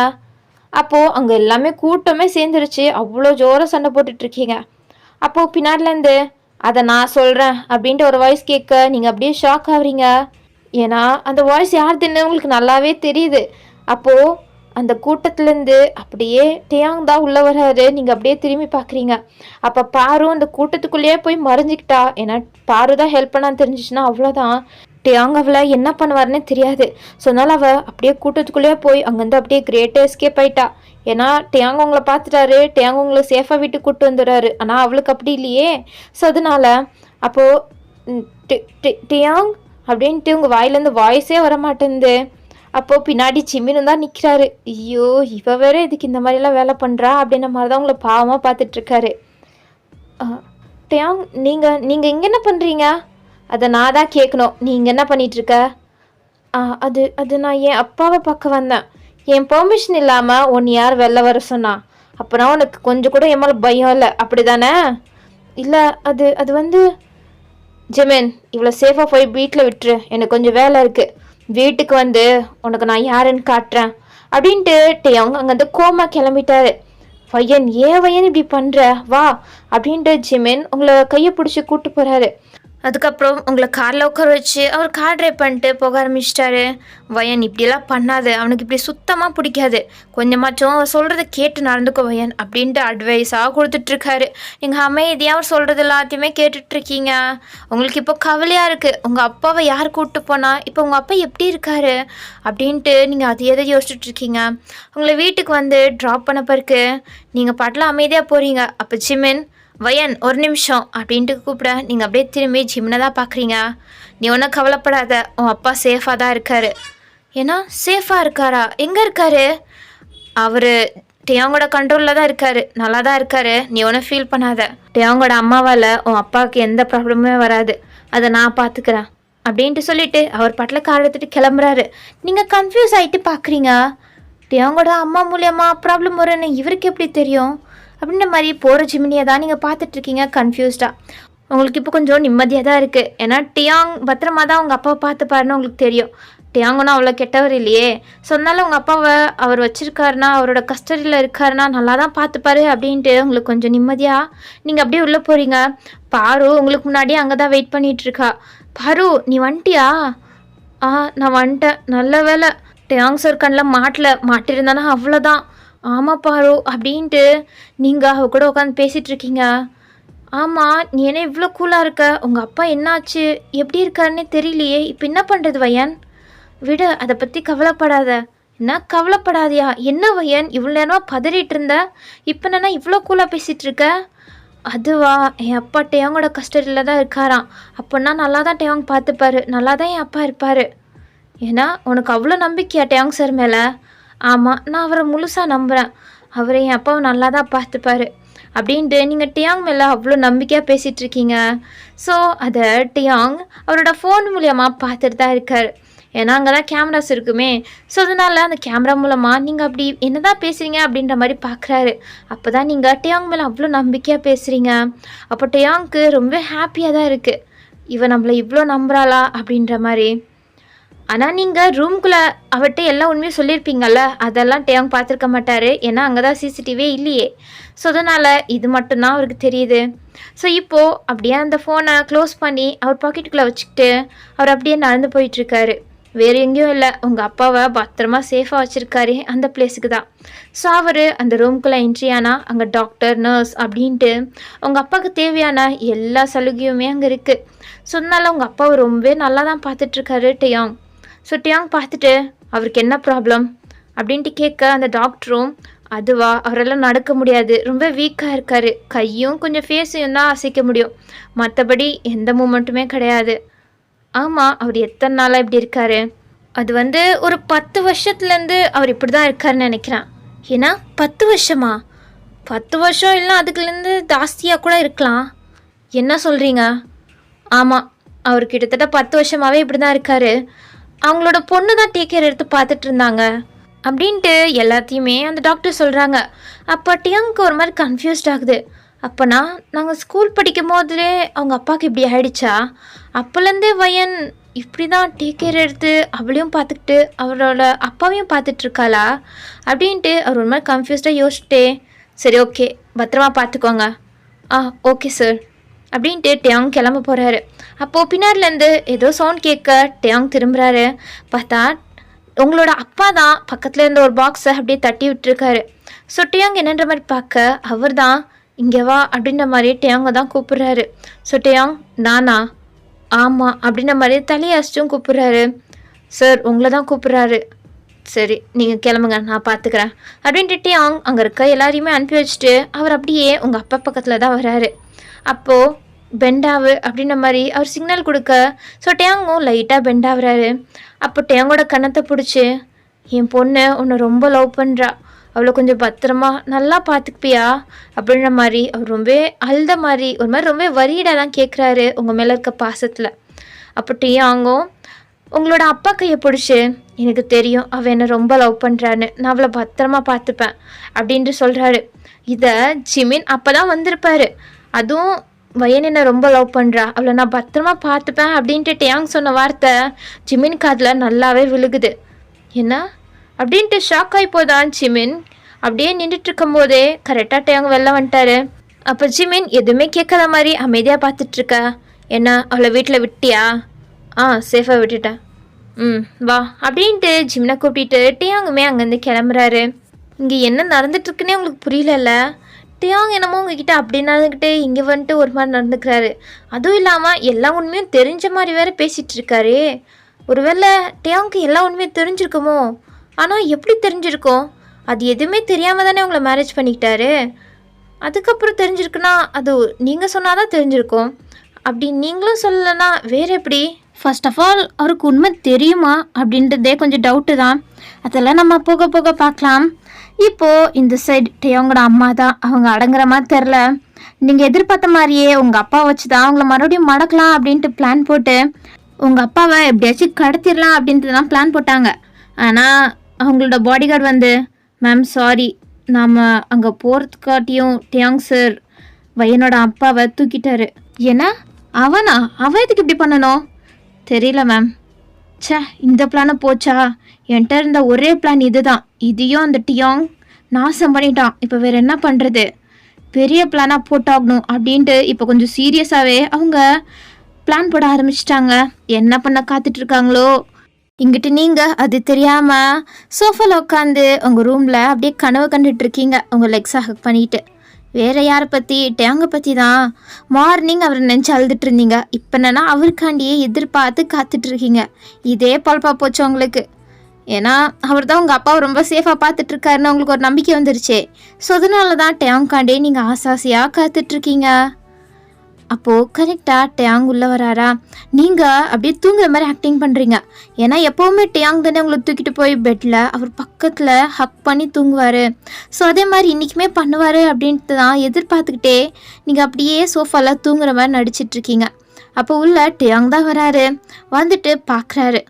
அப்போது அங்கே எல்லாமே கூட்டமே சேர்ந்துருச்சு, அவ்வளோ ஜோராக சண்டை போட்டுட்ருக்கீங்க. அப்போது பின்னாடிலேருந்து அதை நான் சொல்கிறேன் அப்படின்ட்டு ஒரு வாய்ஸ் கேட்க நீங்கள் அப்படியே ஷாக் ஆகுறீங்க. ஏன்னா அந்த வாய்ஸ் யாருதுன்னு உங்களுக்கு நல்லாவே தெரியுது. அப்போது அந்த கூட்டத்துலேருந்து அப்படியே டியாங் தான் உள்ளே வர்றாரு. நீங்கள் அப்படியே திரும்பி பார்க்குறீங்க. அப்போ பாரு அந்த கூட்டத்துக்குள்ளேயே போய் மறைஞ்சிக்கிட்டா. ஏன்னா பாரு தான் ஹெல்ப் பண்ணான்னு தெரிஞ்சிச்சுன்னா அவ்வளோதான், டியாங் அவளை என்ன பண்ணுவார்னே தெரியாது. ஸோ அதனால் அவள் அப்படியே கூட்டத்துக்குள்ளேயே போய் அங்கேருந்து அப்படியே கிரேட்டாக எஸ்கேப் ஆயிட்டா. ஏன்னா டியாங் உங்களை பார்த்துட்டாரு, டியாங் உங்களை சேஃபாக வீட்டுக்கு கூப்பிட்டு வந்துடுறாரு. ஆனால் அவளுக்கு அப்படி இல்லையே. ஸோ அதனால் அப்போது டியாங் அப்படின்ட்டு உங்கள் வாயிலேருந்து வாய்ஸே வர மாட்டேங்குது. அப்போது பின்னாடி சிம்மின்னு தான் நிற்கிறாரு. ஐயோ இவ வேற இதுக்கு இந்த மாதிரிலாம் வேலை பண்ணுறா அப்படின்ற மாதிரி தான் உங்களை பாவமாக பார்த்துட்ருக்காரு. டியாங் நீங்கள் இங்கே என்ன பண்ணுறீங்க? அதை நான் தான் கேட்கணும், நீங்கள் என்ன பண்ணிகிட்ருக்க? அது நான் என் அப்பாவை பார்க்க வந்தேன். என் பெர்மிஷன் இல்லாமல் உன்னை யார் வெளில வர சொன்னா? அப்போனா உனக்கு கொஞ்சம் கூட என் மேலே பயம் இல்லை அப்படி தானே? இல்லை அது வந்து ஜெமின், இவ்வளோ சேஃபாக போய் வீட்டில் விட்டுரு, எனக்கு கொஞ்சம் வேலை இருக்குது, வீட்டுக்கு வந்து உனக்கு நான் யாருன்னு காட்டுறேன் அப்படின்ட்டு டியாங் அங்கேருந்து கோமா கிளம்பிட்டாரு. வையன் இப்படி பண்ணுற வா அப்படின்ட்டு ஜிமின் உங்களை கையை பிடிச்சி கூப்பிட்டு போகிறாரு. அதுக்கப்புறம் உங்களை காரில் உட்கார வச்சு அவர் கார் ட்ரைவ் பண்ணிட்டு போக ஆரம்பிச்சிட்டாரு. வயன் இப்படியெல்லாம் பண்ணாது, அவனுக்கு இப்படி சுத்தமாக பிடிக்காது, கொஞ்சமாச்சும் அவர் சொல்கிறத கேட்டு நடந்துக்கோ வயன் அப்படின்ட்டு அட்வைஸாக கொடுத்துட்ருக்காரு. நீங்கள் அமைதியாக அவர் சொல்கிறது எல்லாத்தையுமே கேட்டுட்ருக்கீங்க. உங்களுக்கு இப்போ கவலையாக இருக்குது, உங்கள் அப்பாவை யார் கூப்பிட்டு போனால், இப்போ உங்கள் அப்பா எப்படி இருக்காரு அப்படின்ட்டு நீங்கள் அதை எதை யோசிச்சுட்ருக்கீங்க. உங்களை வீட்டுக்கு வந்து ட்ராப் பண்ண பிறகு நீங்கள் பாட்டில் அமைதியாக போகிறீங்க. அப்போ ஜிமின், வயன் ஒரு நிமிஷம் அப்படின்ட்டு கூப்பிட நீங்கள் அப்படியே திரும்பி ஜிம்னை தான் பார்க்குறீங்க. நீ ஒன்றும் கவலைப்படாத, உன் அப்பா சேஃபாக தான் இருக்காரு. ஏன்னா சேஃபாக இருக்காரா? எங்கே இருக்காரு? அவர் டேயோங்கோட கண்ட்ரோலில் தான் இருக்காரு, நல்லா தான் இருக்காரு, நீ ஒன்றும் ஃபீல் பண்ணாத. டேயோங்கோட அம்மாவால் உன் அப்பாவுக்கு எந்த ப்ராப்ளமுமே வராது, அதை நான் பார்த்துக்கிறேன் அப்படின்ட்டு சொல்லிவிட்டு அவர் பாட்டில் கார் எடுத்துகிட்டு கிளம்புறாரு. நீங்கள் கன்ஃபியூஸ் ஆகிட்டு பார்க்குறீங்க, டேயோங்கோட அம்மா மூலியமாக ப்ராப்ளம் வரும்னு இவருக்கு எப்படி தெரியும் அப்படின்ற மாதிரி போகிற ஜிமினியை தான் நீங்கள் பார்த்துட்ருக்கீங்க கன்ஃபியூஸ்டாக. உங்களுக்கு இப்போ கொஞ்சம் நிம்மதியாக தான் இருக்குது, ஏன்னா டியாங் பத்திரமா தான் உங்கள் அப்பாவை பார்த்துப்பாருன்னு உங்களுக்கு தெரியும். டியாங்கன்னா அவ்வளோ கெட்டவர் இல்லையே, ஸோ அதனால உங்கள் அப்பாவை அவர் வச்சுருக்காருனா, அவரோட கஸ்டடியில் இருக்காருனா நல்லா தான் பார்த்துப்பாரு அப்படின்ட்டு உங்களுக்கு கொஞ்சம் நிம்மதியாக நீங்கள் அப்படியே உள்ளே போகிறீங்க. பாரு உங்களுக்கு முன்னாடியே அங்கே தான் வெயிட் பண்ணிகிட்ருக்கா. பாரு நீ வந்துட்டியா? நான் வந்துட்டேன், நல்ல வேலை. டியாங் சார் கண்ணில் மாட்டிருந்தானா அவ்வளோதான். ஆமாம் பாரு அப்படின்ட்டு நீங்கள் அவ கூட உட்காந்து பேசிகிட்ருக்கீங்க. ஆமாம், நீ என்ன இவ்வளோ கூலாக இருக்க? உங்கள் அப்பா என்னாச்சு, எப்படி இருக்காருன்னே தெரியலையே, இப்போ என்ன பண்ணுறது வயன்? விடு, அதை பற்றி கவலைப்படாத. என்ன கவலைப்படாதியா? என்ன வயன் இவ்வளோ நேரமாக பதறிட்டு இருந்த, இப்போ என்னன்னா இவ்வளோ கூலாக பேசிகிட்ருக்க? அதுவா, என் அப்பா டேயோங்கோட கஸ்டடியில் தான் இருக்காராம். அப்படின்னா நல்லா தான் டேயோங் பார்த்துப்பாரு, நல்லா தான் என் அப்பா இருப்பார். ஏன்னா உனக்கு அவ்வளோ நம்பிக்கையா டேயோங் சார் மேலே? ஆமாம், நான் அவரை முழுசாக நம்புகிறேன், அவரை என் அப்பாவை நல்லா தான் பார்த்துப்பாரு அப்படின்ட்டு நீங்கள் டியாங் மேலே அவ்வளோ நம்பிக்கையாக பேசிகிட்ருக்கீங்க. ஸோ அதை டியாங் அவரோட ஃபோன் மூலியமாக பார்த்துட்டு தான் இருக்கார். ஏன்னா அங்கே தான் கேமராஸ் இருக்குமே, ஸோ அதனால் அந்த கேமரா மூலமாக நீங்கள் அப்படி என்ன தான் பேசுகிறீங்க அப்படின்ற மாதிரி பார்க்குறாரு. அப்போ தான் நீங்கள் டியாங் மேலே அவ்வளோ நம்பிக்கையாக பேசுகிறீங்க. அப்போ டியாங்க்கு ரொம்ப ஹாப்பியாக தான் இருக்குது, இவன் நம்மளை இவ்வளோ நம்புகிறாளா அப்படின்ற மாதிரி. ஆனால் நீங்கள் ரூம்குள்ளே அவர்கிட்ட எல்லா உண்மையும் சொல்லியிருப்பீங்கள்ல, அதெல்லாம் டேயோங் பார்த்துருக்க மாட்டார், ஏன்னா அங்கே தான் சிசிடிவியே இல்லையே. ஸோ அதனால் இது மட்டும்தான் அவருக்கு தெரியுது. ஸோ இப்போது அப்படியே அந்த ஃபோனை க்ளோஸ் பண்ணி அவர் பாக்கெட்டுக்குள்ளே வச்சுக்கிட்டு அவர் அப்படியே நடந்து போயிட்டுருக்காரு. வேறு எங்கேயும் இல்லை, உங்கள் அப்பாவை பத்திரமா சேஃபாக வச்சுருக்காரு அந்த பிளேஸுக்கு தான். ஸோ அவர் அந்த ரூம்குள்ளே என்ட்ரி ஆனால் அங்கே டாக்டர், நர்ஸ் அப்படின்ட்டு உங்கள் அப்பாவுக்கு தேவையான எல்லா சலுகையுமே அங்கே இருக்குது. ஸோ அதனால் உங்கள் அப்பாவை ரொம்பவே நல்லா தான் பார்த்துட்ருக்காரு டேயோங். ஸோ டியாங் பார்த்துட்டு அவருக்கு என்ன ப்ராப்ளம் அப்படின்ட்டு கேட்க அந்த டாக்டரும், அதுவா, அவரெல்லாம் நடக்க முடியாது, ரொம்ப வீக்காக இருக்கார், கையும் கொஞ்சம் ஃபேஸையும் தான் அசைக்க முடியும், மற்றபடி எந்த மூமெண்ட்டுமே கிடையாது. ஆமாம், அவர் எத்தனை நாளாக இப்படி இருக்கார்? அது ஒரு 10 வருஷத்துலேருந்து அவர் இப்படி தான் இருக்காருன்னு நினைக்கிறேன். ஏன்னா 10 வருஷமா? 10 வருஷம் இல்லை, அதுக்குலேருந்து ஜாஸ்தியாக கூட இருக்கலாம். என்ன சொல்கிறீங்க? ஆமாம், அவர் கிட்டத்தட்ட 10 வருஷமாகவே இப்படி தான் இருக்கார். அவங்களோட பொண்ணு தான் டேக் கேர் எடுத்து பார்த்துட்டு இருந்தாங்க அப்படின்ட்டு எல்லாத்தையுமே அந்த டாக்டர் சொல்கிறாங்க. அப்போ டியாங்க்கு ஒரு மாதிரி கன்ஃபியூஸ்ட் ஆகுது. அப்போனா நாங்கள் ஸ்கூல் படிக்கும் போதுலே அவங்க அப்பாவுக்கு இப்படி ஆயிடுச்சா? அப்போலேருந்தே வயன் இப்படி தான் டேக் கேர் எடுத்து அவளையும் பார்த்துக்கிட்டு அவரோட அப்பாவையும் பார்த்துட்ருக்காளா அப்படின்ட்டு அவர் ஒரு மாதிரி கன்ஃபியூஸ்டாக யோசிச்சுட்டே, சரி ஓகே பத்திரமா பார்த்துக்கோங்க, ஓகே சார் அப்படின்ட்டு டியாங் கிளம்ப போகிறாரு. அப்போது பின்னாடிலேருந்து ஏதோ சவுண்ட் கேட்க டியாங் திரும்புகிறாரு. பார்த்தா உங்களோட அப்பா தான் பக்கத்தில் இருந்த ஒரு பாக்ஸை அப்படியே தட்டி விட்டுருக்காரு. ஸோ டியாங் என்னன்ற மாதிரி பார்க்க அவர் தான் இங்கே வா அப்படின்ற மாதிரி டியாங்கை தான் கூப்பிட்றாரு. ஸோ டியாங், நானா? ஆமாம் அப்படின்ற மாதிரி தலையாச்சும் கூப்பிட்றாரு. சார் உங்களை தான் கூப்பிட்றாரு. சரி நீங்கள் கிளம்புங்க, நான் பார்த்துக்கிறேன் அப்படின்ட்டு டியாங் அங்கே இருக்க எல்லாரையுமே அனுப்பி வச்சுட்டு அவர் அப்படியே உங்கள் அப்பா பக்கத்தில் தான் வராரு. அப்போது பெண்டாவு அப்படின்ற மாதிரி அவர் சிக்னல் கொடுக்க ஸோ டேங்கும் லைட்டாக பெண்டாகிறாரு. அப்போ டேங்கோட கன்னத்தை பிடிச்சி, என் பொண்ணு உன்னை ரொம்ப லவ் பண்ணுறா, அவளை கொஞ்சம் பத்திரமா நல்லா பார்த்துப்பியா அப்படின்ற மாதிரி அவர் ரொம்ப அழுத மாதிரி ஒரு மாதிரி ரொம்ப வரியிடாக தான் கேட்குறாரு உங்கள் மேலே இருக்க பாசத்தில். அப்போ டேங்கும் உங்களோட அப்பா கையை பிடிச்சி, எனக்கு தெரியும் அவள் என்னை ரொம்ப லவ் பண்ணுறான்னு, நான் அவளை பத்திரமா பார்த்துப்பேன் அப்படின்ட்டு சொல்கிறாரு. இதை ஜிமின் அப்போ தான் வந்திருப்பார். அதுவும் வயன் என்ன ரொம்ப லவ் பண்ணுறா, அவளை நான் பத்திரமா பார்த்துப்பேன் அப்படின்ட்டு டேங் சொன்ன வார்த்தை ஜிமின் காதில் நல்லாவே விழுகுது. என்ன அப்படின்ட்டு ஷாக் ஆகி போதான் ஜிமின். அப்படியே நின்றுட்டுருக்கும் போதே கரெக்டாக டேங் வெளில வந்துட்டாரு. அப்போ ஜிமின் எதுவுமே கேட்காத மாதிரி அமைதியாக பார்த்துட்ருக்க. என்ன அவளை வீட்டில் விட்டியா? சேஃபாக விட்டுட்டேன். வா அப்படின்ட்டு ஜிம்னை கூப்பிட்டு டேயாங்குமே அங்கேருந்து கிளம்புறாரு. இங்கே என்ன நடந்துட்டுருக்குன்னே உங்களுக்கு புரியலல்ல. டேயாங் என்னமோ உங்ககிட்ட அப்படி நடந்துக்கிட்டு இங்கே வந்துட்டு ஒரு மாதிரி நடந்துக்கிறாரு. அதுவும் இல்லாமல் எல்லா உண்மையும் தெரிஞ்ச மாதிரி வேறு பேசிகிட்டு இருக்காரு. ஒருவேளை டேயாங்க்கு எல்லா உண்மையும் தெரிஞ்சிருக்குமோ? ஆனால் எப்படி தெரிஞ்சிருக்கோம்? அது எதுவுமே தெரியாமல் தானே உங்களை மேரேஜ் பண்ணிக்கிட்டாரு. அதுக்கப்புறம் தெரிஞ்சிருக்குன்னா அது நீங்கள் சொன்னால் தான் தெரிஞ்சிருக்கோம். அப்படி நீங்களும் சொல்லலைன்னா வேறு எப்படி? ஃபர்ஸ்ட் ஆஃப் ஆல் அவருக்கு உண்மை தெரியுமா அப்படின்றதே கொஞ்சம் டவுட்டு தான். அதெல்லாம் நம்ம போக போக பார்க்கலாம். இப்போது இந்த சைடு டேயாங்கோட அம்மா தான். அவங்க அடங்குற மாதிரி தெரில. நீங்கள் எதிர்பார்த்த மாதிரியே உங்கள் அப்பா வச்சு தான் அவங்கள மறுபடியும் மடக்கலாம் அப்படின்ட்டு பிளான் போட்டு உங்கள் அப்பாவை எப்படியாச்சும் கடத்திடலாம் அப்படின்ட்டு தான் பிளான் போட்டாங்க. ஆனால் அவங்களோட பாடிகார்டு வந்து, மேம் சாரி, நாம் அங்கே போகிறதுக்காட்டியும் டேயாங் சார் என்னோட அப்பாவை தூக்கிட்டாரு. ஏன்னா அவன் எதுக்கு இப்படி பண்ணணும் தெரியல மேம். இந்த பிளானை போச்சா? என்கிட்ட இருந்த ஒரே பிளான் இது தான். இதையும் அந்த டேயாங் நாசம் பண்ணிட்டான். இப்போ வேறு என்ன பண்ணுறது? பெரிய பிளானாக போட்டாகணும் அப்படின்ட்டு இப்போ கொஞ்சம் சீரியஸாகவே அவங்க பிளான் போட ஆரம்பிச்சிட்டாங்க. என்ன பண்ண காத்துட்ருக்காங்களோ. இங்கிட்டு நீங்கள் அது தெரியாமல் சோஃபாவில் உட்காந்து உங்கள் ரூமில் அப்படியே கனவு கண்டுட்ருக்கீங்க, உங்கள் லெக்ஸை ஹக் பண்ணிட்டு. வேறு யாரை பற்றி? டேயாங்கை பற்றி தான். மார்னிங் அவரை நினச்சி அழுதுட்டு இருந்தீங்க. இப்போ என்னன்னா அவருக்காண்டியே எதிர்பார்த்து காத்துட்ருக்கீங்க. இதே பழப்பா போச்சு உங்களுக்கு. ஏன்னா அவர் தான் உங்கள் அப்பாவை ரொம்ப சேஃபாக பார்த்துட்ருக்காருன்னு உங்களுக்கு ஒரு நம்பிக்கை வந்துருச்சு. ஸோ அதனால தான் டேயாங்காண்டே நீங்கள் ஆசாசியாக காத்துட்ருக்கீங்க. அப்போது கரெக்டாக டேயாங் உள்ளே வராரா? நீங்கள் அப்படியே தூங்குற மாதிரி ஆக்டிங் பண்ணுறீங்க. ஏன்னா எப்போவுமே டேயாங் தானே உங்களை தூக்கிட்டு போய் பெட்டில் அவர் பக்கத்தில் ஹக் பண்ணி தூங்குவார். ஸோ அதே மாதிரி இன்றைக்குமே பண்ணுவார் அப்படின்ட்டு தான் எதிர்பார்த்துக்கிட்டே நீங்கள் அப்படியே சோஃபாவில் தூங்குற மாதிரி நடிச்சிட்ருக்கீங்க. அப்போ உள்ள டேயாங் தான் வராரு. வந்துட்டு பார்க்குறாரு.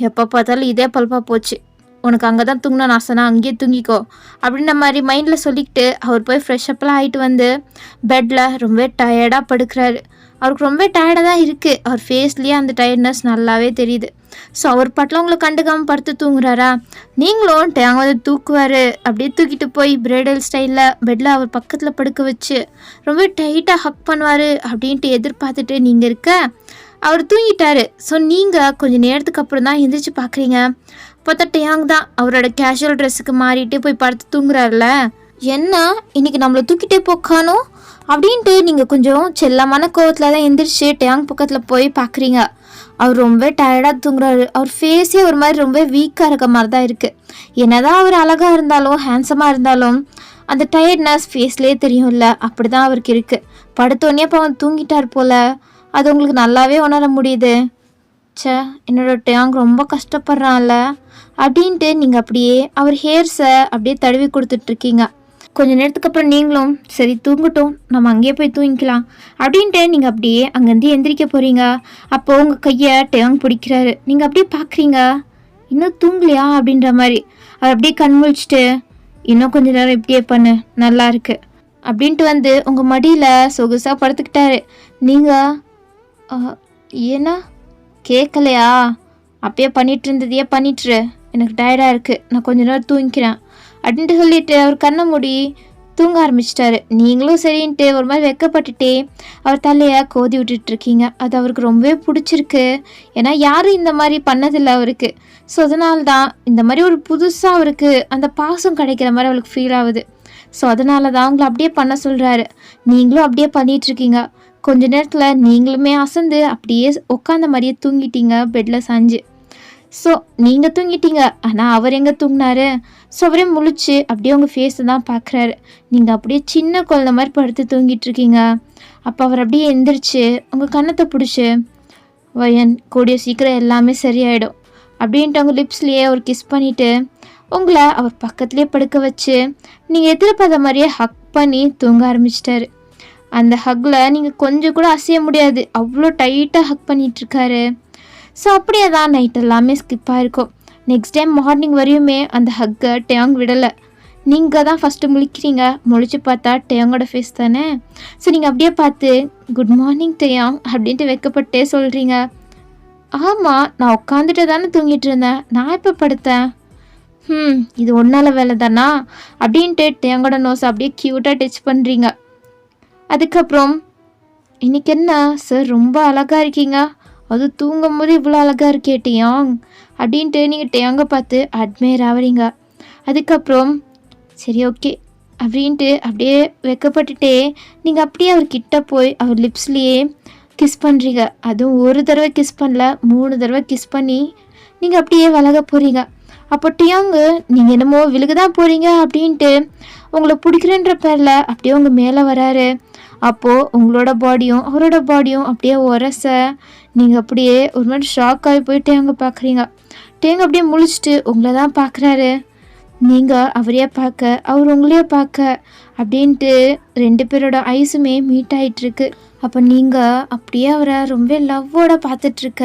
எப்போ பார்த்தாலும் இதே பல்பாக போச்சு, உனக்கு அங்கே தான் தூங்கினா ஆசைனா அங்கேயே தூங்கிக்கோ அப்படின்ற மாதிரி மைண்டில் சொல்லிக்கிட்டு அவர் போய் ஃப்ரெஷ்அப்லாம் ஆகிட்டு வந்து பெட்டில் ரொம்ப டயர்டாக படுக்கிறாரு. அவருக்கு ரொம்ப டயர்டாக தான் இருக்குது. அவர் ஃபேஸ்லேயே அந்த டயர்ட்னஸ் நல்லாவே தெரியுது. ஸோ அவர் பாட்டில் உங்களை கண்டுக்காமல் படுத்து தூங்குறாரா? நீங்களும் டேயாங் வந்து தூக்குவார். அப்படியே தூக்கிட்டு போய் பிரைடல் ஸ்டைலில் பெட்டில் அவர் பக்கத்தில் படுக்க வச்சு ரொம்ப டைட்டாக ஹக் பண்ணுவார் அப்படின்ட்டு எதிர்பார்த்துட்டு நீங்கள் இருக்க அவர் தூங்கிட்டாரு. ஸோ நீங்கள் கொஞ்சம் நேரத்துக்கு அப்புறம் தான் எந்திரிச்சு பார்க்குறீங்க. பார்த்தா டேயாங் தான் அவரோட கேஷுவல் ட்ரெஸ்ஸுக்கு மாறிட்டு போய் படுத்து தூங்குறாருல. என்ன இன்னைக்கு நம்மளை தூக்கிட்டே போக்கானோ அப்படின்ட்டு நீங்கள் கொஞ்சம் செல்லமான கோவத்தில் தான் எந்திரிச்சு டேயாங் பக்கத்தில் போய் பார்க்குறீங்க. அவர் ரொம்ப டயர்டாக தூங்குறாரு. அவர் ஃபேஸே ஒரு மாதிரி ரொம்ப வீக்காக இருக்க மாதிரி தான் இருக்குது. என்னதான் அவர் அழகாக இருந்தாலும் ஹேண்ட்ஸமாக இருந்தாலும் அந்த டயர்ட்னஸ் ஃபேஸ்லேயே தெரியும்ல, அப்படி தான் அவருக்கு இருக்குது. படுத்தோடனே அப்போ அவன் தூங்கிட்டார் போல். அது உங்களுக்கு நல்லாவே உணர முடியுது. என்னோட டேயாங் ரொம்ப கஷ்டப்படுறான்ல அப்படின்ட்டு நீங்கள் அப்படியே அவர் ஹேர்ஸை அப்படியே தடவி கொடுத்துட்ருக்கீங்க. கொஞ்சம் நேரத்துக்கு அப்புறம் நீங்களும் சரி தூங்கட்டும், நம்ம அங்கேயே போய் தூங்கிக்கலாம் அப்படின்ட்டு நீங்கள் அப்படியே அங்கேருந்து எந்திரிக்க போகிறீங்க. அப்போது உங்கள் கையை டேயாங் பிடிக்கிறாரு. நீங்கள் அப்படியே பார்க்குறீங்க, இன்னும் தூங்கலையா அப்படின்ற மாதிரி. அவர் அப்படியே கண் முழிச்சிட்டு, இன்னும் கொஞ்சம் நேரம் இப்படியே பண்ணு, நல்லா இருக்கு அப்படின்ட்டு வந்து உங்கள் மடியில் சொகுசாக படுத்துக்கிட்டாரு. நீங்கள் ஏன்னா கேட்கலையா? அப்பயே பண்ணிட்டு இருந்ததையே பண்ணிட்டுரு, எனக்கு டயர்டாக இருக்குது, நான் கொஞ்ச நேரம் தூங்கிக்கிறேன் அப்படின்ட்டு சொல்லிட்டு அவர் கண்ணை மூடி தூங்க ஆரம்பிச்சிட்டாரு. நீங்களும் சரின்ட்டு ஒரு மாதிரி வெக்கப்பட்டுட்டே அவர் தலையை கோதி விட்டுட்ருக்கீங்க. அது அவருக்கு ரொம்பவே பிடிச்சிருக்கு. ஏன்னா யாரும் இந்த மாதிரி பண்ணதில்லை அவருக்கு. ஸோ அதனால தான் இந்த மாதிரி ஒரு புதுசாக அவருக்கு அந்த பாசம் கிடைக்கிற மாதிரி அவருக்கு ஃபீல் ஆகுது. ஸோ அதனால தான் உங்களை அப்படியே பண்ண சொல்கிறாரு. நீங்களும் அப்படியே பண்ணிகிட்ருக்கீங்க. கொஞ்ச நேரத்தில் நீங்களுமே அசந்து அப்படியே உட்காந்த மாதிரியே தூங்கிட்டீங்க பெட்டில் சாஞ்சு. ஸோ நீங்கள் தூங்கிட்டீங்க, ஆனால் அவர் எங்கே தூங்கினாரு? ஸோ அவரே முழிச்சு அப்படியே உங்கள் ஃபேஸை தான் பார்க்குறாரு. நீங்கள் அப்படியே சின்ன குழந்தை மாதிரி படுத்து தூங்கிட்டுருக்கீங்க. அப்போ அவர் அப்படியே எந்திரிச்சு உங்கள் கன்னத்தை பிடிச்சி, வயன் கூடிய சீக்கிரம் எல்லாமே சரியாயிடும் அப்படின்ட்டு அவங்க லிப்ஸ்லேயே ஒரு கிஸ் பண்ணிவிட்டு உங்களை அவர் பக்கத்துலேயே படுக்க வச்சு நீங்கள் எதிர்பார்த்த மாதிரியே ஹக் பண்ணி தூங்க ஆரம்பிச்சிட்டாரு. அந்த ஹக்கில் நீங்கள் கொஞ்சம் கூட அசைய முடியாது, அவ்வளோ டைட்டாக ஹக் பண்ணிகிட்ருக்காரு. ஸோ அப்படியே தான் நைட் எல்லாமே ஸ்கிப் ஆகிருக்கும். நெக்ஸ்ட் டைம் மார்னிங் வரையுமே அந்த ஹக்கை டேயாங் விடலை. நீங்கள் தான் ஃபஸ்ட்டு முழிக்கிறீங்க. முழிச்சு பார்த்தா டேயாங்கோட ஃபேஸ் தானே. ஸோ நீங்கள் அப்படியே பார்த்து குட் மார்னிங் டேயாங் அப்படின்ட்டு வெக்கப்பட்டே சொல்கிறீங்க. ஆமாம், நான் உட்காந்துட்டு தானே தூங்கிட்டு இருந்தேன், நான் எப்போ படுத்தேன்? இது ஒன்றால் வேலை தானா அப்படின்ட்டு டேயாங்கோட நோஸ் அப்படியே க்யூட்டாக டச் பண்ணுறீங்க. அதுக்கப்புறம் இன்னைக்கு என்ன சார் ரொம்ப அழகாக இருக்கீங்க, அது தூங்கும் போது இவ்வளோ அழகாக இருக்கே டியாங் அப்படின்ட்டு நீங்கள் டியாங்கை பார்த்து அட்மையர் ஆகிறீங்க. அதுக்கப்புறம் சரி ஓகே அப்படின்ட்டு அப்படியே வெக்கப்பட்டுட்டே நீங்கள் அப்படியே அவர்கிட்ட போய் அவர் லிப்ஸ்லேயே கிஸ் பண்ணுறீங்க. அதுவும் ஒரு தடவை கிஸ் பண்ணல, 3 தடவை கிஸ் பண்ணி நீங்கள் அப்படியே விலக போகிறீங்க. அப்போ டியாங்கு நீங்கள் என்னமோ விழுக தான் போகிறீங்க அப்படின்ட்டு உங்களை பிடிக்கிறேன்ற பேரில் அப்படியே உங்கள் மேலே வராரு. அப்போது உங்களோட பாடியும் அவரோட பாடியும் அப்படியே உரச நீங்கள் அப்படியே ஒரு மாதிரி ஷாக் ஆகி போய் டேங்க பார்க்குறீங்க. டேங்க அப்படியே முழிச்சிட்டு உங்களை தான் பார்க்குறாரு. நீங்கள் அவரையே பார்க்க அவர் உங்களையே பார்க்க அப்படின்ட்டு 2 பேரோட ஐஸுமே மீட் ஆகிட்டுருக்கு. அப்போ நீங்கள் அப்படியே அவரை ரொம்ப லவ்வோட பார்த்துட்ருக்க,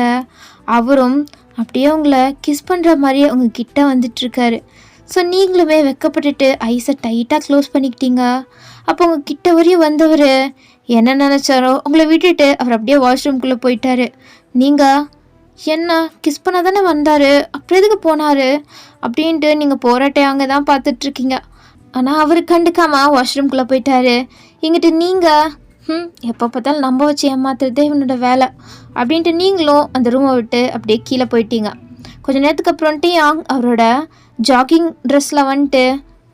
அவரும் அப்படியே உங்களை கிஸ் பண்ணுற மாதிரியே உங்கள் கிட்ட வந்துட்டுருக்காரு. ஸோ நீங்களுமே வெக்கப்பட்டுட்டு ஐஸை டைட்டாக க்ளோஸ் பண்ணிக்கிட்டீங்க. அப்போ உங்கள் கிட்ட வரையும் வந்தவர் என்ன நினச்சாரோ உங்களை விட்டுட்டு அவர் அப்படியே வாஷ்ரூம்குள்ளே போயிட்டாரு. நீங்கள் என்ன கிஸ் பண்ண தானே வந்தார், அப்புறம் எதுக்கு போனார் அப்படின்ட்டு நீங்கள் போராட்டே அங்கே தான் பார்த்துட்ருக்கீங்க. ஆனால் அவர் கண்டுக்காமல் வாஷ்ரூம்குள்ளே போயிட்டாரு. இங்கிட்டு நீங்கள் எப்போ பார்த்தாலும் நம்ப வச்சு ஏமாத்துறதே இவனோட வேலை அப்படின்ட்டு நீங்களும் அந்த ரூமை விட்டு அப்படியே கீழே போயிட்டீங்க. கொஞ்சம் நேரத்துக்கு அப்புறம்ட்டு அவரோட ஜாகிங் ட்ரெஸ்ஸில் வந்துட்டு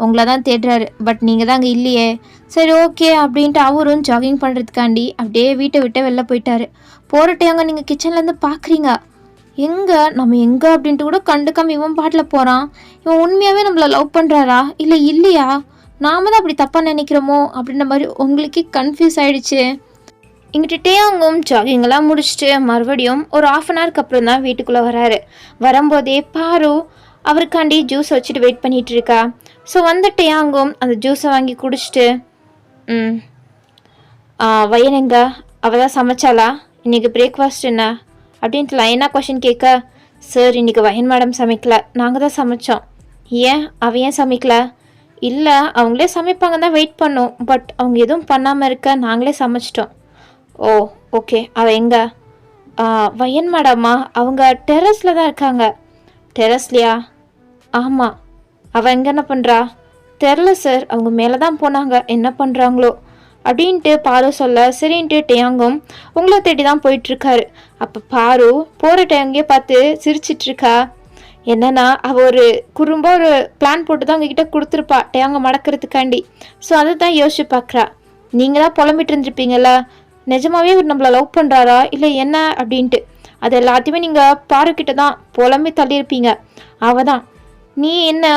உங்களை தான் தேடுறாரு. பட் நீங்கள் தான் அங்கே இல்லையே. சரி ஓகே அப்படின்ட்டு அவரும் ஜாகிங் பண்ணுறதுக்காண்டி அப்படியே வீட்டை விட்டு வெளில போயிட்டாரு. போகிறட்டையாங்க நீங்கள் கிச்சன்லேருந்து பார்க்குறீங்க, நம்ம எங்கே அப்படின்ட்டு கூட கண்டுக்காம இவன் பாட்டில் போகிறான். இவன் உண்மையாகவே நம்மளை லவ் பண்ணுறாரா இல்லை இல்லையா, நாம தான் அப்படி தப்பாக நினைக்கிறோமோ அப்படின்ற மாதிரி உங்களுக்கே கன்ஃபியூஸ் ஆகிடுச்சு. இங்கிட்ட டேயாங்கும் ஜாகிங்கெல்லாம் முடிச்சுட்டு மறுபடியும் ஒரு 1/2 hour அப்புறம் தான் வீட்டுக்குள்ளே வராரு. வரும்போதே பாரு அவருக்காண்டி ஜூஸ் வச்சுட்டு வெயிட் பண்ணிகிட்டு இருக்கா. ஸோ வந்த டேயாங்கும் அந்த ஜூஸை வாங்கி குடிச்சிட்டு வயனங்க அவள் தான் சமைச்சாளா, இன்றைக்கி பிரேக்ஃபாஸ்ட் என்ன அப்படின்ட்டு லைனாக கொஷின் கேட்க, சார் இன்றைக்கி வயன் மேடம் சமைக்கல, நாங்கள் தான் சமைச்சோம். ஏன் அவள் ஏன் சமைக்கல? இல்லை அவங்களே சமைப்பாங்க தான் வெயிட் பண்ணோம், பட் அவங்க எதுவும் பண்ணாமல் இருக்க நாங்களே சமைச்சிட்டோம். ஓ ஓகே, அவள் எங்கே? வயன் மேடம்மா அவங்க டெரஸில் தான் இருக்காங்க. டெரஸ்லையா? ஆமாம். அவள் எங்கே என்ன பண்ணுறா? தெரில சார், அவங்க மேலே தான் போனாங்க, என்ன பண்ணுறாங்களோ அப்படின்ட்டு பாரு சொல்ல சரின்ட்டு டேயாங்கும் உங்களை தேடி தான் போயிட்டுருக்காரு. அப்போ பாரு போகிற டேங்கே பார்த்து சிரிச்சிட்ருக்கா. என்னன்னா அவள் ஒரு குறும்பாக ஒரு பிளான் போட்டு தான் உங்ககிட்ட கொடுத்துருப்பா டேங்க மடக்கிறதுக்காண்டி. ஸோ அதை தான் யோசிச்சு பார்க்குறா. நீங்கள் தான் புலம்பிட்டு இருந்துருப்பீங்கள்ல, நிஜமாவே இவர் நம்மளை லவ் பண்ணுறாரா இல்லை என்ன அப்படின்ட்டு. அது எல்லாத்தையுமே நீங்கள் பாருக்கிட்ட தான் புலம்பி தள்ளியிருப்பீங்க. அவள் தான், நீ என்ன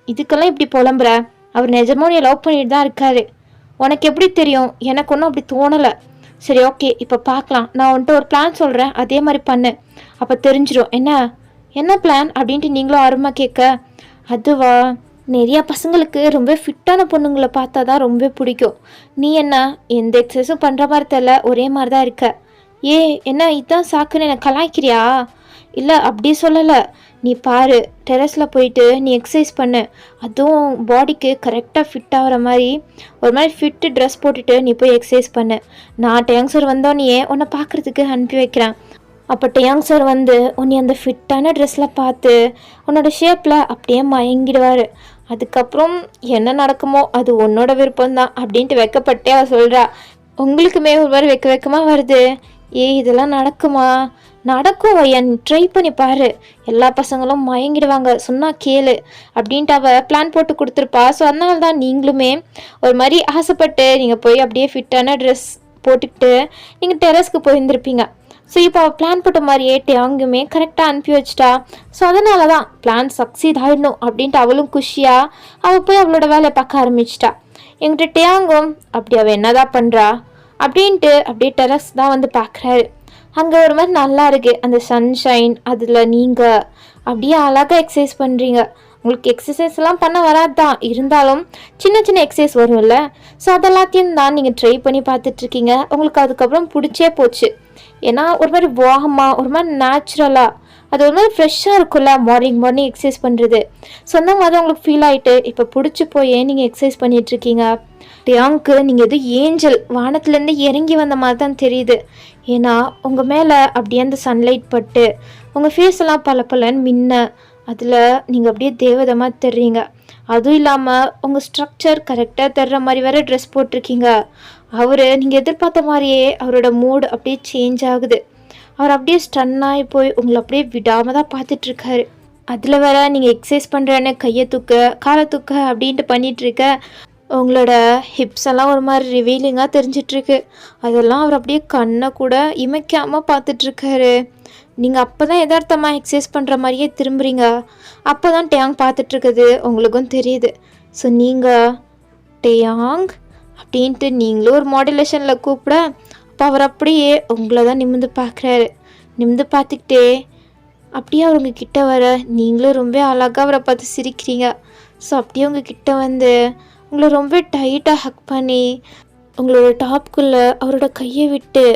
இதுக்கெல்லாம் இப்படி புலம்புற, அவர் நிஜமாக நீ லவ் பண்ணிட்டு தான் இருக்காரு, உனக்கு எப்படி தெரியும்? எனக்கு ஒன்றும் அப்படி தோணலை. சரி ஓகே இப்போ பார்க்கலாம், நான் வந்துட்டு ஒரு பிளான் சொல்கிறேன், அதே மாதிரி பண்ணு, அப்போ தெரிஞ்சிடும். என்ன பிளான் அப்படின்ட்டு நீங்களும் ஆர்வமாக கேட்க, அதுவா நிறையா பசங்களுக்கு ரொம்ப ஃபிட்டான பொண்ணுங்களை பார்த்தா தான் ரொம்ப பிடிக்கும். நீ என்ன எந்த எக்ஸசைஸும் பண்ணுற மாதிரி தெரியல, ஒரே மாதிரி தான் இருக்க. என்ன இதுதான் சாக்குன்னு எனக்கு கலாய்க்கிறியா? இல்லை அப்படி சொல்லலை, நீ பாரு டெரஸில் போயிட்டு நீ எக்ஸசைஸ் பண்ணு, அதுவும் பாடிக்கு கரெக்டாக ஃபிட் ஆகிற மாதிரி ஒரு மாதிரி ஃபிட்டு ட்ரெஸ் போட்டுட்டு நீ போய் எக்ஸசைஸ் பண்ணு. நான் டேங் சார் வந்தோடனே உன்னை பார்க்குறதுக்கு அனுப்பி வைக்கிறேன். அப்போ டேங் சார் வந்து உன்னை அந்த ஃபிட்டான ட்ரெஸ்ஸில் பார்த்து உன்னோட ஷேப்பில் அப்படியே மயங்கிடுவார். அதுக்கப்புறம் என்ன நடக்குமோ அது உன்னோட விருப்பம்தான் அப்படின்ட்டு வெக்கப்பட்டே அவள் சொல்கிறா. உங்களுக்குமே ஒரு மாதிரி வெக்கமாக வருது. இதெல்லாம் நடக்குமா? நடக்கும் வையன், ட்ரை பண்ணி பாரு, எல்லா பசங்களும் மயங்கிடுவாங்க, சொன்னால் கேளு அப்படின்ட்டு அவள் பிளான் போட்டு கொடுத்துருப்பா. ஸோ அதனால தான் நீங்களுமே ஒரு மாதிரி ஆசைப்பட்டு நீங்கள் போய் அப்படியே ஃபிட்டான ட்ரெஸ் போட்டுக்கிட்டு நீங்கள் டெரஸ்க்கு போயிருந்துருப்பீங்க. ஸோ இப்போ அவள் பிளான் போட்ட மாதிரியே டேங்குமே கரெக்டாக அனுப்பி வச்சிட்டா. ஸோ அதனால தான் பிளான் சக்சீட் ஆகிடணும் அப்படின்ட்டு அவளும் குஷியாக அவள் போய் அவளோட வேலையை பார்க்க ஆரம்பிச்சிட்டா. எங்கிட்ட டேங்கும் அப்படி அவள் என்னதான் பண்ணுறா அப்படின்ட்டு அப்படியே டெரஸ் தான் வந்து பார்க்குறாரு. அங்கே ஒரு மாதிரி நல்லா இருக்குது அந்த சன்ஷைன், அதில் நீங்கள் அப்படியே அழகாக எக்ஸசைஸ் பண்ணுறீங்க. உங்களுக்கு எக்ஸசைஸ்லாம் பண்ண வராது தான், இருந்தாலும் சின்ன சின்ன எக்ஸசைஸ் வரும்ல, ஸோ அதெல்லாத்தையும் தான் நீங்கள் ட்ரை பண்ணி பார்த்துட்ருக்கீங்க. உங்களுக்கு அதுக்கப்புறம் பிடிச்சே போச்சு. ஏன்னா ஒரு மாதிரி வாகமாக ஒரு மாதிரி நேச்சுரலாக அது ஒரு மாதிரி ஃப்ரெஷ்ஷாக இருக்கும்ல மார்னிங் எக்ஸசைஸ் பண்ணுறது. ஸோ அந்த மாதிரி உங்களுக்கு ஃபீல் ஆகிட்டு இப்போ பிடிச்சி போய் நீங்கள் எக்ஸசைஸ் பண்ணிகிட்ருக்கீங்க. டேங்க்கு நீங்கள் எதுவும் ஏஞ்சல் வானத்துலேருந்து இறங்கி வந்த மாதிரி தான் தெரியுது. ஏன்னா உங்கள் மேலே அப்படியே அந்த சன்லைட் பட்டு உங்கள் ஃபேஸ் எல்லாம் பலன்னு மின்ன, அதில் நீங்கள் அப்படியே தேவதமாக தெரியுங்க. அதுவும் இல்லாமல் உங்கள் ஸ்ட்ரக்சர் கரெக்டாக தர்ற மாதிரி வேறு ட்ரெஸ் போட்டிருக்கீங்க. அவர் நீங்கள் எதிர்பார்த்த மாதிரியே அவரோட மூட் அப்படியே சேஞ்ச் ஆகுது. அவர் அப்படியே ஸ்டன்னாகி போய் உங்களை அப்படியே விடாமல் தான் பார்த்துட்ருக்காரு. அதில் வேற நீங்கள் எக்ஸசைஸ் பண்ணுறேன்னு கையை தூக்க காலை தூக்க அப்படின்ட்டு பண்ணிகிட்ருக்க உங்களோட ஹிப்ஸ் எல்லாம் ஒரு மாதிரி ரிவீலிங்காக தெரிஞ்சிட்ருக்கு. அதெல்லாம் அவர் அப்படியே கண்ணை கூட இமைக்காமல் பார்த்துட்ருக்காரு. நீங்கள் அப்போ தான் யதார்த்தமாக எக்ஸசைஸ் பண்ணுற மாதிரியே திரும்புகிறீங்க. அப்போ தான் டேயாங் பார்த்துட்ருக்குது உங்களுக்கும் தெரியுது. ஸோ நீங்கள் டேயாங் அப்படின்ட்டு நீங்களும் ஒரு மாடுலேஷனில் கூப்பிட அப்போ அவர் அப்படியே உங்களை தான் நிமிர்ந்து பார்க்குறாரு. நிமிர்ந்து பார்த்துக்கிட்டே அப்படியே அவர் உங்கள் கிட்ட வர நீங்களும் ரொம்ப அழகாக அவரை பார்த்து சிரிக்கிறீங்க. ஸோ அப்படியே உங்கள் கிட்ட வந்து உங்களை ரொம்ப டைட்டாக ஹக் பண்ணி உங்களோட டாப்குள்ளே அவரோட கையை விட்டு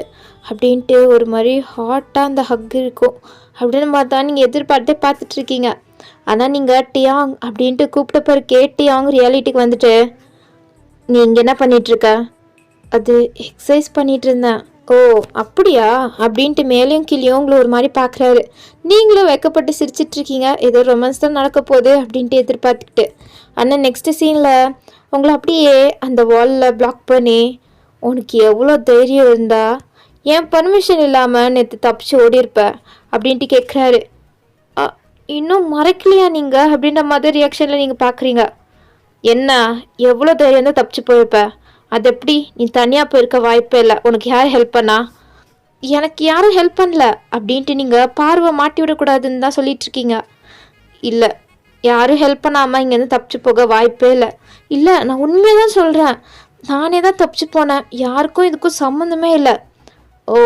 அப்படின்ட்டு ஒரு மாதிரி ஹாட்டாக அந்த ஹக் இருக்கும். அப்படின்னு பார்த்தா நீங்கள் எதிர்பார்த்தே பார்த்துட்ருக்கீங்க. ஆனால் நீங்கள் டியாங் அப்படின்ட்டு கூப்பிட்ட பிறகு டியாங் ரியாலிட்டிக்கு வந்துட்டு நீ இங்கே என்ன பண்ணிகிட்ருக்க? அது எக்ஸசைஸ் பண்ணிகிட்டு இருந்தேன். ஓ அப்படியா அப்படின்ட்டு மேலேயும் கீழேயும் உங்களை ஒரு மாதிரி பார்க்குறாரு. நீங்களும் வெக்கப்பட்டு சிரிச்சிட்ருக்கீங்க. ஏதோ ரொமான்ஸ் தான் நடக்க போகுது அப்படின்ட்டு எதிர்பார்த்துக்கிட்டு. ஆனால் நெக்ஸ்ட்டு சீனில் உங்களை அப்படியே அந்த வாலில் பிளாக் பண்ணி உனக்கு எவ்வளோ தைரியம் இருந்தா ஏன் பர்மிஷன் இல்லாமல் நேற்று தப்பிச்சு ஓடிருப்ப அப்படின்ட்டு கேட்குறாரு. இன்னும் மறைக்கலையா நீங்கள் அப்படின்ற மாதிரி ரியாக்ஷனில் நீங்கள் பார்க்குறீங்க. என்ன எவ்வளோ தைரியம் தான் தப்பிச்சு போயிருப்ப? அது எப்படி நீ தனியாக போயிருக்க வாய்ப்பே இல்லை. உனக்கு யார் ஹெல்ப் பண்ணா? எனக்கு யாரும் ஹெல்ப் பண்ணல அப்படின்ட்டு நீங்கள் பார்வை மாட்டி விடக்கூடாதுன்னு தான் சொல்லிகிட்ருக்கீங்க. இல்லை யாரும் ஹெல்ப் பண்ணாமல் இங்கேருந்து தப்பிச்சு போக வாய்ப்பே இல்லை. இல்லை நான் உண்மையாக தான் சொல்கிறேன். நானே தான் தப்பிச்சு போனேன். யாருக்கும் இதுக்கும் சம்மந்தமே இல்லை. ஓ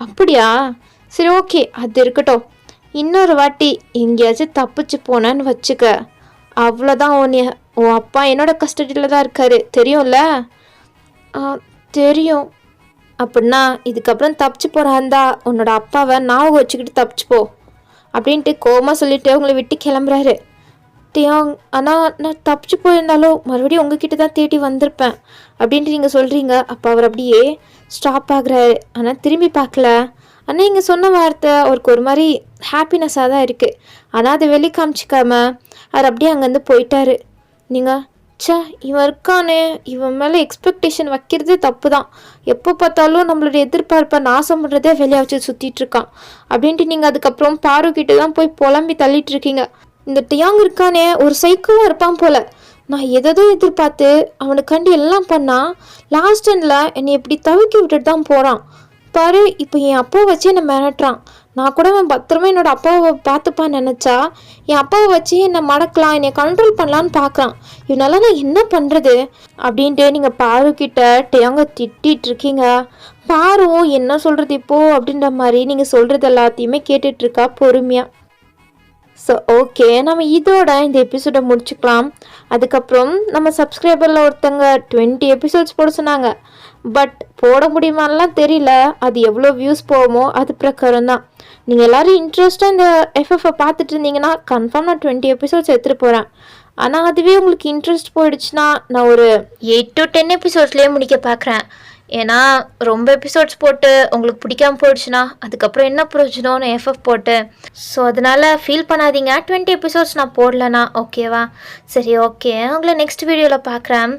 அப்படியா, சரி ஓகே அது இருக்கட்டும். இன்னொரு வாட்டி எங்கேயாச்சும் தப்பிச்சு போனேன்னு வச்சுக்க, அவ்வளோதான். உன் அப்பா என்னோட கஸ்டடியில் தான் இருக்காரு தெரியும்ல? தெரியும். அப்படின்னா இதுக்கப்புறம் தப்பிச்சு போகிறாந்தா உன்னோட அப்பாவை ஞாபகம் வச்சுக்கிட்டு தப்பிச்சு போ அப்படின்ட்டு கோமா சொல்லிட்டு உங்களை விட்டு கிளம்புறாரு. டியாங் ஆனால் நான் தப்பிச்சு போயிருந்தாலும் மறுபடியும் உங்ககிட்ட தான் தேடி வந்திருப்பேன் அப்படின்ட்டு நீங்கள் சொல்கிறீங்க. அப்போ அவர் அப்படியே ஸ்டாப் ஆகுறாரு. ஆனால் திரும்பி பார்க்கல. ஆனால் இங்கே சொன்ன வார்த்தை அவருக்கு ஒரு மாதிரி ஹாப்பினஸ்ஸாக தான் இருக்குது. ஆனால் அதை வெளியே காமிச்சிக்காம அவர் அப்படியே அங்கேருந்து போயிட்டாரு. நீங்கள் இவன் இருக்கானே, இவன் மேலே எக்ஸ்பெக்டேஷன் வைக்கிறதே தப்பு தான். எப்போ பார்த்தாலும் நம்மளோட எதிர்பார்ப்பை நாசம் பண்ணுறதே வெளியே வச்சு சுற்றிட்டுருக்கான் அப்படின்ட்டு நீங்கள் அதுக்கப்புறம் பாருக்கிட்ட தான் போய் புலம்பி தள்ளிட்டுருக்கீங்க. இந்த டியாங் இருக்கானே ஒரு சைக்கோவாக இருப்பான் போல். நான் எதோ எதிர்பார்த்து அவனுக்காண்டி எல்லாம் பண்ணால் லாஸ்ட் எண்டில் என்னை எப்படி தவிக்க விட்டுட்டு தான் போகிறான் பாரு. இப்போ என் அப்பாவை வச்சு என்னை மிரட்டுறான். நான் கூட அவன் பத்திரமா என்னோட அப்பாவை பார்த்துப்பான்னு நினச்சா என் அப்பாவை வச்சு என்னை மடக்கலாம், என்னை கண்ட்ரோல் பண்ணலான்னு பார்க்குறான். இவனால நான் என்ன பண்ணுறது அப்படின்ட்டு நீங்கள் பாருக்கிட்ட டியாங்க திட்டிகிட்டு இருக்கீங்க. பாருவும் என்ன சொல்கிறது இப்போது அப்படின்ற மாதிரி நீங்கள் சொல்கிறது எல்லாத்தையுமே கேட்டுட்ருக்கா பொறுமையாக. ஸோ ஓகே, நம்ம இதோட இந்த எபிசோடை முடிச்சுக்கலாம். அதுக்கப்புறம் நம்ம சப்ஸ்கிரைபரில் ஒருத்தங்க 20 எபிசோட்ஸ் போட சொன்னாங்க. பட் போட முடியுமான்லாம் தெரியல. அது எவ்வளோ வியூஸ் போகுமோ அது பிரகாரம் தான். நீங்கள் எல்லோரும் இன்ட்ரெஸ்ட்டாக இந்த எஃப்எஃப்ஐ பார்த்துட்டு இருந்தீங்கன்னா கன்ஃபார்ம் நான் 20 எபிசோட்ஸ் எடுத்துகிட்டு போகிறேன். ஆனால் அதுவே உங்களுக்கு இன்ட்ரெஸ்ட் போயிடுச்சுன்னா நான் ஒரு 8 to 10 எபிசோட்ஸ்லேயே முடிக்க பார்க்குறேன். ஏன்னா ரொம்ப எபிசோட்ஸ் போட்டு உங்களுக்கு பிடிக்காமல் போயிடுச்சுன்னா அதுக்கப்புறம் என்ன பிரயோஜனம்னு எஃப்எஃப் போட்டு. ஸோ அதனால் ஃபீல் பண்ணாதீங்க 20 எபிசோட்ஸ் நான் போடலண்ணா. ஓகேவா? சரி ஓகே, உங்களை நெக்ஸ்ட் வீடியோவில் பார்க்குறேன்.